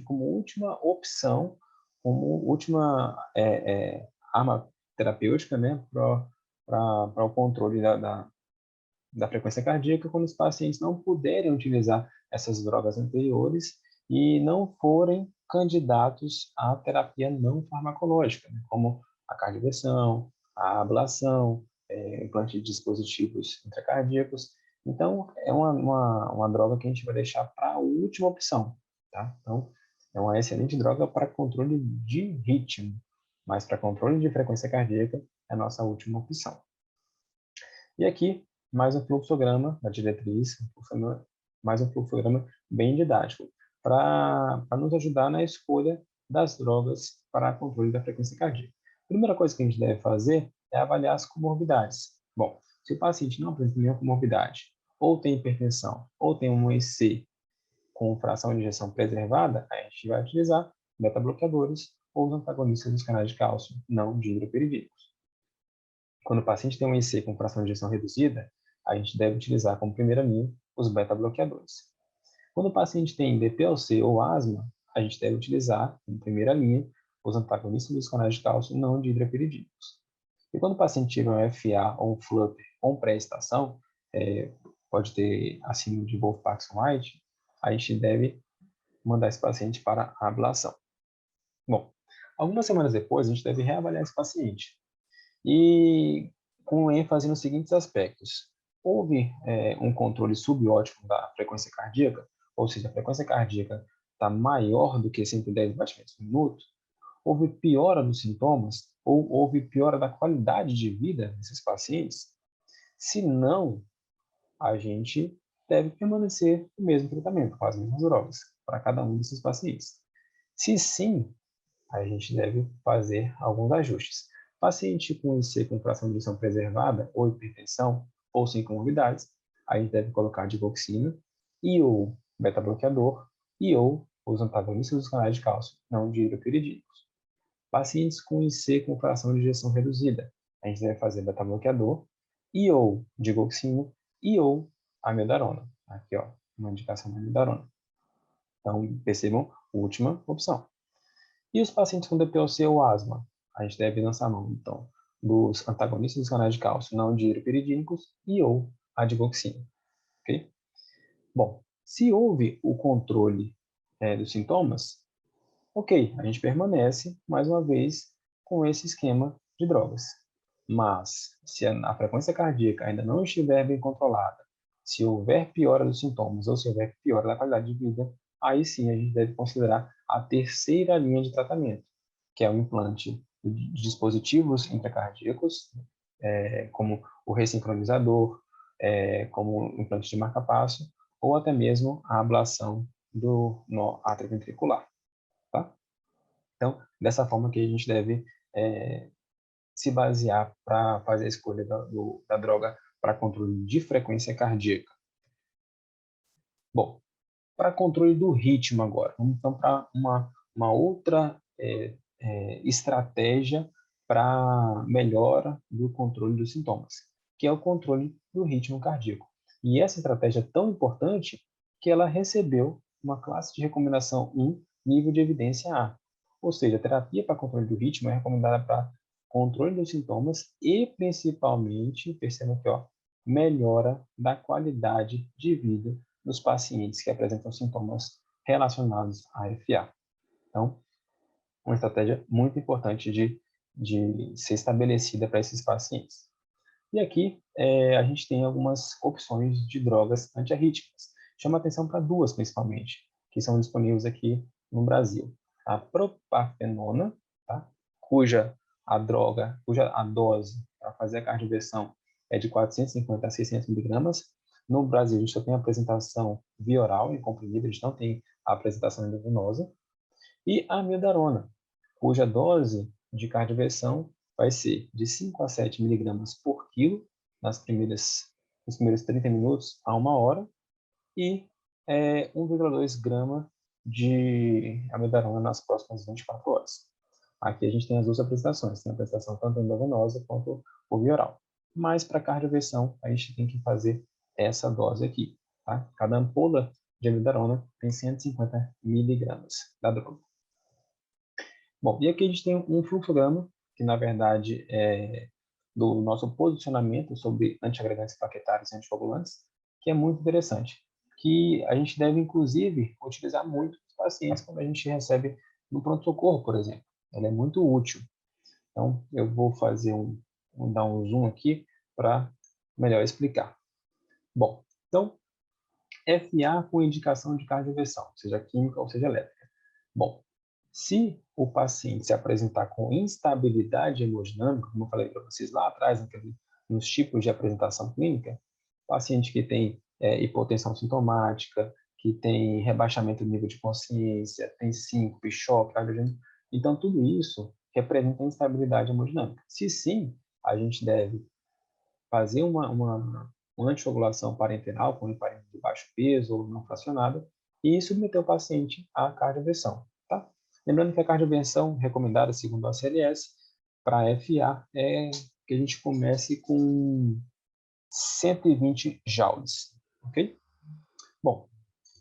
S1: como última opção, como última arma terapêutica, né, para o controle da frequência cardíaca quando os pacientes não puderem utilizar essas drogas anteriores e não forem candidatos à terapia não farmacológica, né, como a cardioversão, a ablação, implante de dispositivos intracardíacos. Então, é uma droga que a gente vai deixar para a última opção. Tá? Então, é uma excelente droga para controle de ritmo, mas para controle de frequência cardíaca é a nossa última opção. E aqui, mais um fluxograma da diretriz, mais um fluxograma bem didático, para nos ajudar na escolha das drogas para controle da frequência cardíaca. A primeira coisa que a gente deve fazer é avaliar as comorbidades. Bom, se o paciente não apresenta nenhuma comorbidade, ou tem hipertensão, ou tem um EC com fração de injeção preservada, a gente vai utilizar beta-bloqueadores ou os antagonistas dos canais de cálcio não dihidropiridínicos. Quando o paciente tem um EC com fração de injeção reduzida, a gente deve utilizar como primeira linha os beta-bloqueadores. Quando o paciente tem DPLC ou asma, a gente deve utilizar como primeira linha os antagonistas dos canais de cálcio não dihidropiridínicos. E quando o paciente tiver um FA ou um flutter com pré-estação, pode ter acima de Wolff-Parkinson-White, a gente deve mandar esse paciente para a ablação. Bom, algumas semanas depois, a gente deve reavaliar esse paciente. E com ênfase nos seguintes aspectos. Houve um controle subótimo da frequência cardíaca, ou seja, a frequência cardíaca está maior do que 110 batimentos por minuto? Houve piora dos sintomas? Ou houve piora da qualidade de vida desses pacientes? Se não, a gente deve permanecer o mesmo tratamento, com as mesmas drogas, para cada um desses pacientes. Se sim, a gente deve fazer alguns ajustes. Paciente com IC com fração de injeção preservada, ou hipertensão, ou sem comorbidades, a gente deve colocar digoxina, e ou beta-bloqueador, e ou os antagonistas dos canais de cálcio não dihidropiridínicos. Pacientes com IC com fração de injeção reduzida, a gente deve fazer beta-bloqueador, e ou digoxina, e ou amiodarona. Aqui, ó, uma indicação de amiodarona. Então, percebam, última opção. E os pacientes com DPLC ou asma? A gente deve lançar mão, então, dos antagonistas dos canais de cálcio não dihidropiridínicos e ou a digoxina. Ok? Bom, se houve o controle dos sintomas, ok, a gente permanece, mais uma vez, com esse esquema de drogas. Mas, se a frequência cardíaca ainda não estiver bem controlada, se houver piora dos sintomas ou se houver piora da qualidade de vida, aí sim a gente deve considerar a terceira linha de tratamento, que é o implante de dispositivos intracardíacos, como o ressincronizador, como o implante de marca-passo, ou até mesmo a ablação do nó atrioventricular. Tá? Então, dessa forma que a gente deve se basear para fazer a escolha da droga para controle de frequência cardíaca. Bom, para controle do ritmo agora, vamos então para uma outra estratégia para melhora do controle dos sintomas, que é o controle do ritmo cardíaco. E essa estratégia é tão importante que ela recebeu uma classe de recomendação 1, nível de evidência A. Ou seja, a terapia para controle do ritmo é recomendada para controle dos sintomas e, principalmente, percebam que melhora da qualidade de vida dos pacientes que apresentam sintomas relacionados à FA. Então, uma estratégia muito importante de ser estabelecida para esses pacientes. E aqui a gente tem algumas opções de drogas antiarrítmicas. Chama atenção para duas, principalmente, que são disponíveis aqui no Brasil. A propafenona, tá? cuja a dose para fazer a cardioversão é de 450 a 600 miligramas. No Brasil, a gente só tem a apresentação via oral em comprimido, a gente não tem a apresentação endovenosa. E a amiodarona, cuja dose de cardioversão vai ser de 5 a 7 miligramas por quilo nos primeiros 30 minutos a 1 hora e 1,2 grama de amiodarona nas próximas 24 horas. Aqui a gente tem as duas apresentações, tem a apresentação tanto endovenosa quanto por via oral. Mas para cardioversão, a gente tem que fazer essa dose aqui. Tá? Cada ampola de amiodarona tem 150 miligramas da droga. Bom, e aqui a gente tem um fluxograma, que na verdade é do nosso posicionamento sobre antiagregantes plaquetários e anticoagulantes, que é muito interessante, que a gente deve, inclusive, utilizar muito nos pacientes quando a gente recebe no pronto-socorro, por exemplo. Ela é muito útil. Então, eu vou dar um zoom aqui para melhor explicar. Bom, então, FA com indicação de cardioversão, seja química ou seja elétrica. Bom, se o paciente se apresentar com instabilidade hemodinâmica, como eu falei para vocês lá atrás, nos tipos de apresentação clínica, paciente que tem hipotensão sintomática, que tem rebaixamento do nível de consciência, tem síncope, choque, cardiogênico. Então, tudo isso representa instabilidade hemodinâmica. Se sim, a gente deve fazer uma anticoagulação parenteral com heparina de baixo peso ou não fracionada e submeter o paciente à cardioversão. Tá? Lembrando que a cardioversão recomendada segundo a ACLS para FA é que a gente comece com 120 joules, ok? Bom,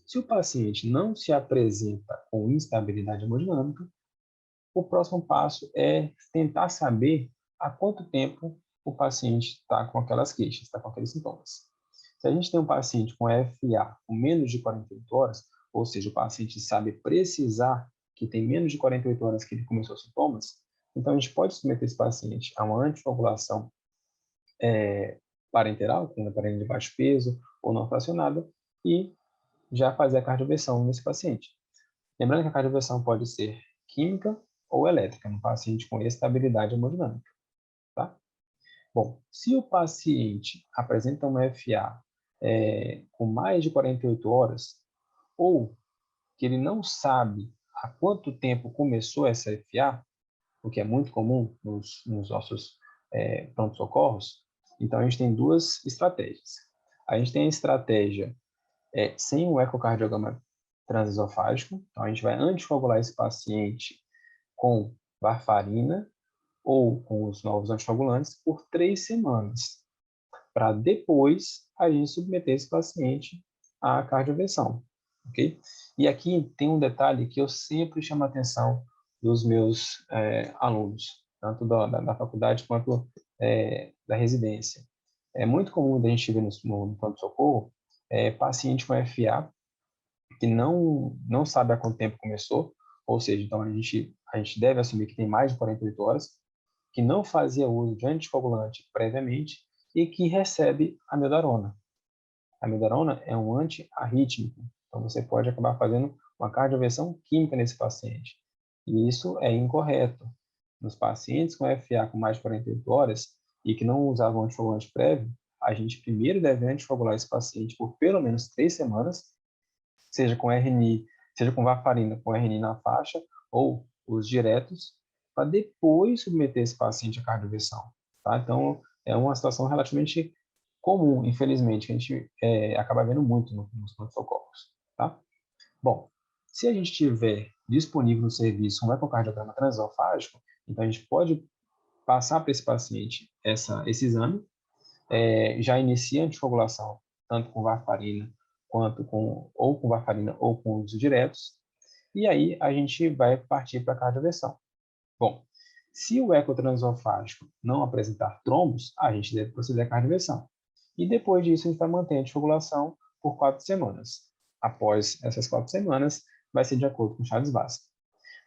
S1: se o paciente não se apresenta com instabilidade hemodinâmica, o próximo passo é tentar saber há quanto tempo o paciente está com aquelas queixas, está com aqueles sintomas. Se a gente tem um paciente com FA com menos de 48 horas, ou seja, o paciente sabe precisar que tem menos de 48 horas que ele começou os sintomas, então a gente pode submeter esse paciente a uma anticoagulação parenteral, com heparina de baixo peso ou não fracionada, e já fazer a cardioversão nesse paciente. Lembrando que a cardioversão pode ser química ou elétrica, no paciente com estabilidade hemodinâmica. Tá? Bom, se o paciente apresenta uma FA com mais de 48 horas, ou que ele não sabe há quanto tempo começou essa FA, o que é muito comum nos nossos pronto-socorros, então a gente tem duas estratégias. A gente tem a estratégia sem o ecocardiograma transesofágico, então a gente vai anticoagular esse paciente com varfarina ou com os novos anticoagulantes por 3 semanas, para depois a gente submeter esse paciente à cardioversão, ok? E aqui tem um detalhe que eu sempre chamo a atenção dos meus alunos, tanto da faculdade quanto da residência. É muito comum a gente ver no pronto-socorro paciente com FA que não sabe há quanto tempo começou, ou seja, então a gente deve assumir que tem mais de 48 horas, que não fazia uso de anticoagulante previamente e que recebe amiodarona. A amiodarona é um antiarrítmico, então você pode acabar fazendo uma cardioversão química nesse paciente. E isso é incorreto. Nos pacientes com FA com mais de 48 horas e que não usavam anticoagulante prévio, a gente primeiro deve anticoagular esse paciente por pelo menos 3 semanas, seja com RNI, seja com varfarina, com RNI na faixa, ou os diretos, para depois submeter esse paciente à cardioversão. Tá? Então, é uma situação relativamente comum, infelizmente, que a gente acaba vendo muito nos pronto-socorros. Tá? Bom, se a gente tiver disponível no serviço um ecocardiograma transesofágico, então a gente pode passar para esse paciente esse exame, já inicia a anticoagulação, tanto com varfarina quanto com varfarina ou com uso diretos, e aí a gente vai partir para a cardioversão. Bom, se o eco transesofágico não apresentar trombos, a gente deve proceder à cardioversão. E depois disso, a gente vai manter a anticoagulação por 4 semanas. Após essas 4 semanas, vai ser de acordo com o Chagas-Vasco.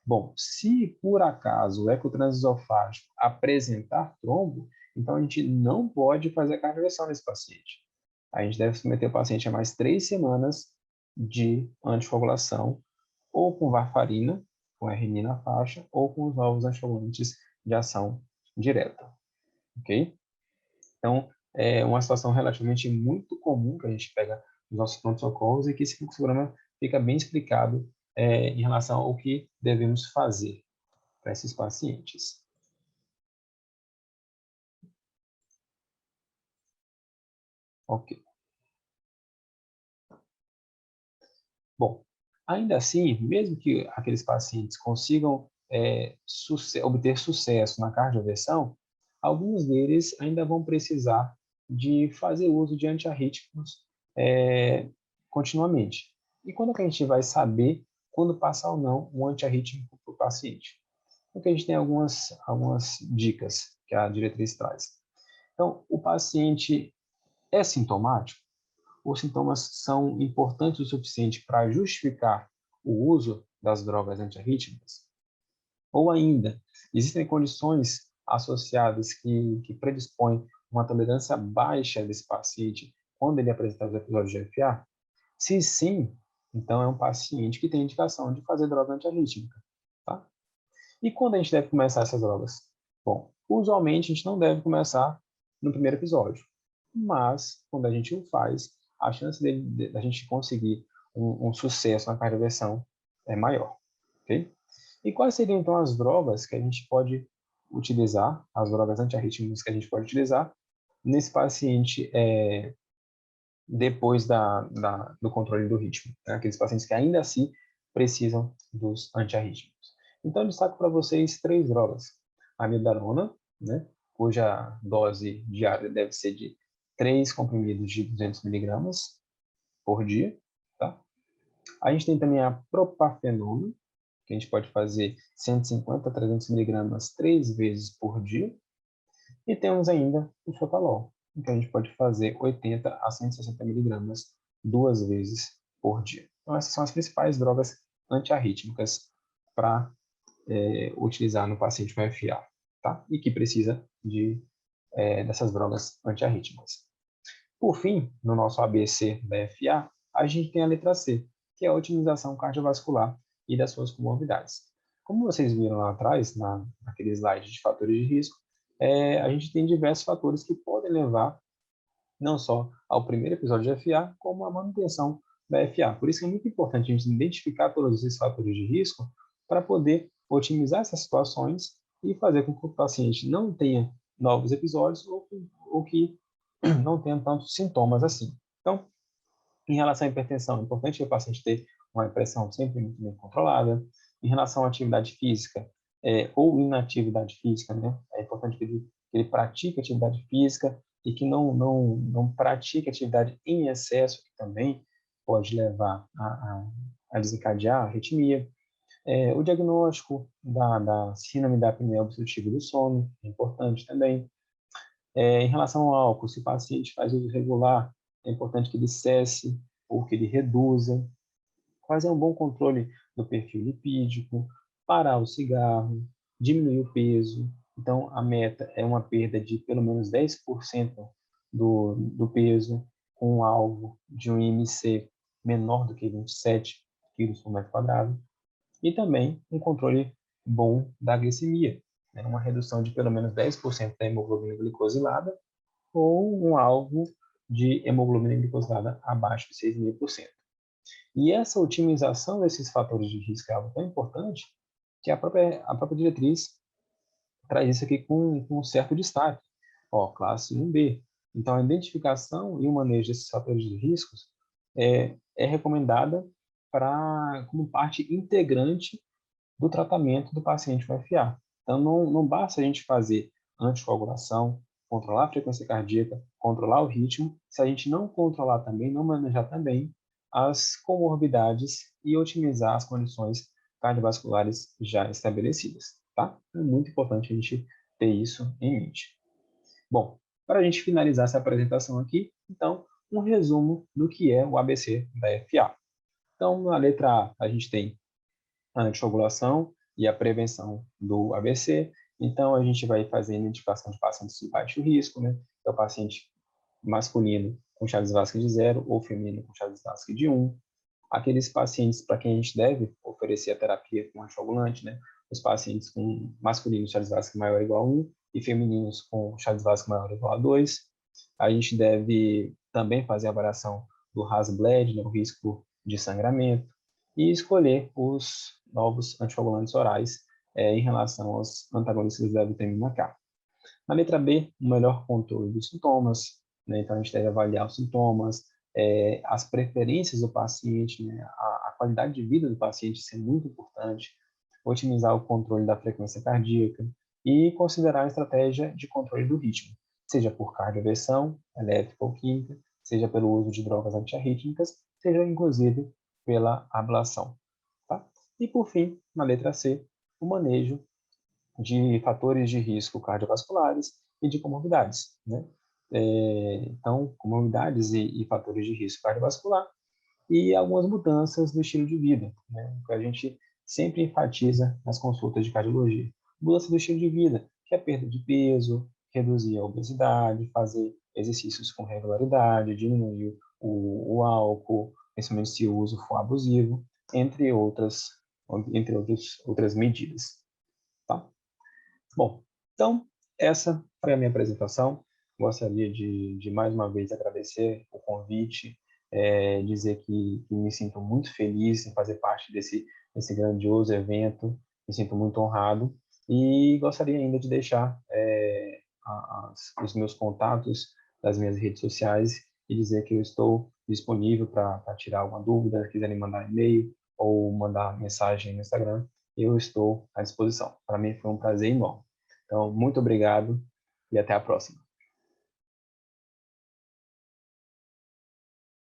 S1: Bom, se por acaso o eco transesofágico apresentar trombo, então a gente não pode fazer a cardioversão nesse paciente. A gente deve submeter o paciente a mais 3 semanas de anticoagulação, ou com varfarina, com RNI na faixa, ou com os novos anticoagulantes de ação direta. Ok? Então, é uma situação relativamente muito comum que a gente pega nos nossos pronto-socorros e que esse fluxograma fica bem explicado em relação ao que devemos fazer para esses pacientes. Ok. Bom, ainda assim, mesmo que aqueles pacientes consigam obter sucesso na cardioversão, alguns deles ainda vão precisar de fazer uso de antiarrítmicos continuamente. E quando que a gente vai saber quando passar ou não um antiarrítmico para o paciente? Porque a gente tem algumas dicas que a diretriz traz. Então, o paciente é sintomático? Os sintomas são importantes o suficiente para justificar o uso das drogas antiarrítmicas? Ou ainda, existem condições associadas que predispõem uma tolerância baixa desse paciente quando ele apresentar os episódios de FA? Se sim, então é um paciente que tem indicação de fazer droga antiarrítmica. Tá? E quando a gente deve começar essas drogas? Bom, usualmente a gente não deve começar no primeiro episódio. Mas, quando a gente o faz, a chance da gente conseguir um sucesso na cardioversão é maior, ok? E quais seriam, então, as drogas que a gente pode utilizar, as drogas antiarrítmicas que a gente pode utilizar nesse paciente depois do controle do ritmo, né? Aqueles pacientes que ainda assim precisam dos antiarrítmicos. Então, eu destaco para vocês 3 drogas. A amiodarona, né? Cuja dose diária deve ser de 3 comprimidos de 200 miligramas por dia, tá? A gente tem também a propafenona, que a gente pode fazer 150 a 300 miligramas 3 vezes por dia. E temos ainda o sotalol, que a gente pode fazer 80 a 160 miligramas 2 vezes por dia. Então, essas são as principais drogas antiarrítmicas para utilizar no paciente com FA, tá? E que precisa dessas drogas antiarrítmicas. Por fim, no nosso ABC da FA, a gente tem a letra C, que é a otimização cardiovascular e das suas comorbidades. Como vocês viram lá atrás, naquele slide de fatores de risco, a gente tem diversos fatores que podem levar não só ao primeiro episódio de FA, como à manutenção da FA. Por isso é muito importante a gente identificar todos esses fatores de risco para poder otimizar essas situações e fazer com que o paciente não tenha novos episódios ou que não tenha tantos sintomas assim. Então, em relação à hipertensão, é importante que o paciente tenha uma pressão sempre muito bem controlada. Em relação à atividade física ou inatividade física, né? É importante que ele pratique atividade física e que não pratique atividade em excesso, que também pode levar a desencadear a arritmia. O diagnóstico da síndrome da apneia obstrutiva do sono é importante também. Em relação ao álcool, se o paciente faz uso regular, é importante que ele cesse ou que ele reduza. Fazer um bom controle do perfil lipídico, parar o cigarro, diminuir o peso. Então, a meta é uma perda de pelo menos 10% do peso, com um alvo de um IMC menor do que 27 quilos por metro quadrado. E também um controle bom da glicemia, né? Uma redução de pelo menos 10% da hemoglobina glicosilada ou um alvo de hemoglobina glicosilada abaixo de 6,5%. E essa otimização desses fatores de risco é algo tão importante que a própria diretriz traz isso aqui com um certo destaque. Classe 1B. Então, a identificação e o manejo desses fatores de riscos é recomendada como parte integrante do tratamento do paciente com FA. Então, não basta a gente fazer anticoagulação, controlar a frequência cardíaca, controlar o ritmo, se a gente não controlar também, não manejar também as comorbidades e otimizar as condições cardiovasculares já estabelecidas, tá? É muito importante a gente ter isso em mente. Bom, para a gente finalizar essa apresentação aqui, então, um resumo do que é o ABC da FA. Então, na letra A, a gente tem a anticoagulação e a prevenção do AVC. Então, a gente vai fazer a identificação de pacientes de baixo risco, né? É o paciente masculino com Chagas-Vasque de 0 ou feminino com Chagas-Vasque de 1. Aqueles pacientes para quem a gente deve oferecer a terapia com anticoagulante, né? Os pacientes com masculinos Chagas-Vasque maior ou igual a 1 e femininos com Chagas-Vasque maior ou igual a 2. A gente deve também fazer a avaliação do RAS-BLED, né? O risco de sangramento, e escolher os novos anticoagulantes orais em relação aos antagonistas da vitamina K. Na letra B, o melhor controle dos sintomas, né? Então a gente deve avaliar os sintomas, as preferências do paciente, né? A qualidade de vida do paciente, isso é muito importante, otimizar o controle da frequência cardíaca e considerar a estratégia de controle do ritmo, seja por cardioversão, elétrica ou química, seja pelo uso de drogas antiarrítmicas, seja inclusive pela ablação. Tá? E por fim, na letra C, o manejo de fatores de risco cardiovasculares e de comorbidades, né? Então, comorbidades e fatores de risco cardiovascular e algumas mudanças no estilo de vida, né? Que a gente sempre enfatiza nas consultas de cardiologia. Mudança do estilo de vida, que é perda de peso, reduzir a obesidade, fazer exercícios com regularidade, diminuir o álcool, principalmente se o uso for abusivo, entre outras medidas. Tá? Bom, então, essa foi a minha apresentação. gostaria de mais uma vez agradecer o convite, dizer que me sinto muito feliz em fazer parte desse grandioso evento, me sinto muito honrado e gostaria ainda de deixar os meus contatos das minhas redes sociais e dizer que eu estou disponível para tirar alguma dúvida, se quiserem mandar e-mail ou mandar mensagem no Instagram, eu estou à disposição. Para mim foi um prazer enorme. Então, muito obrigado e até a próxima.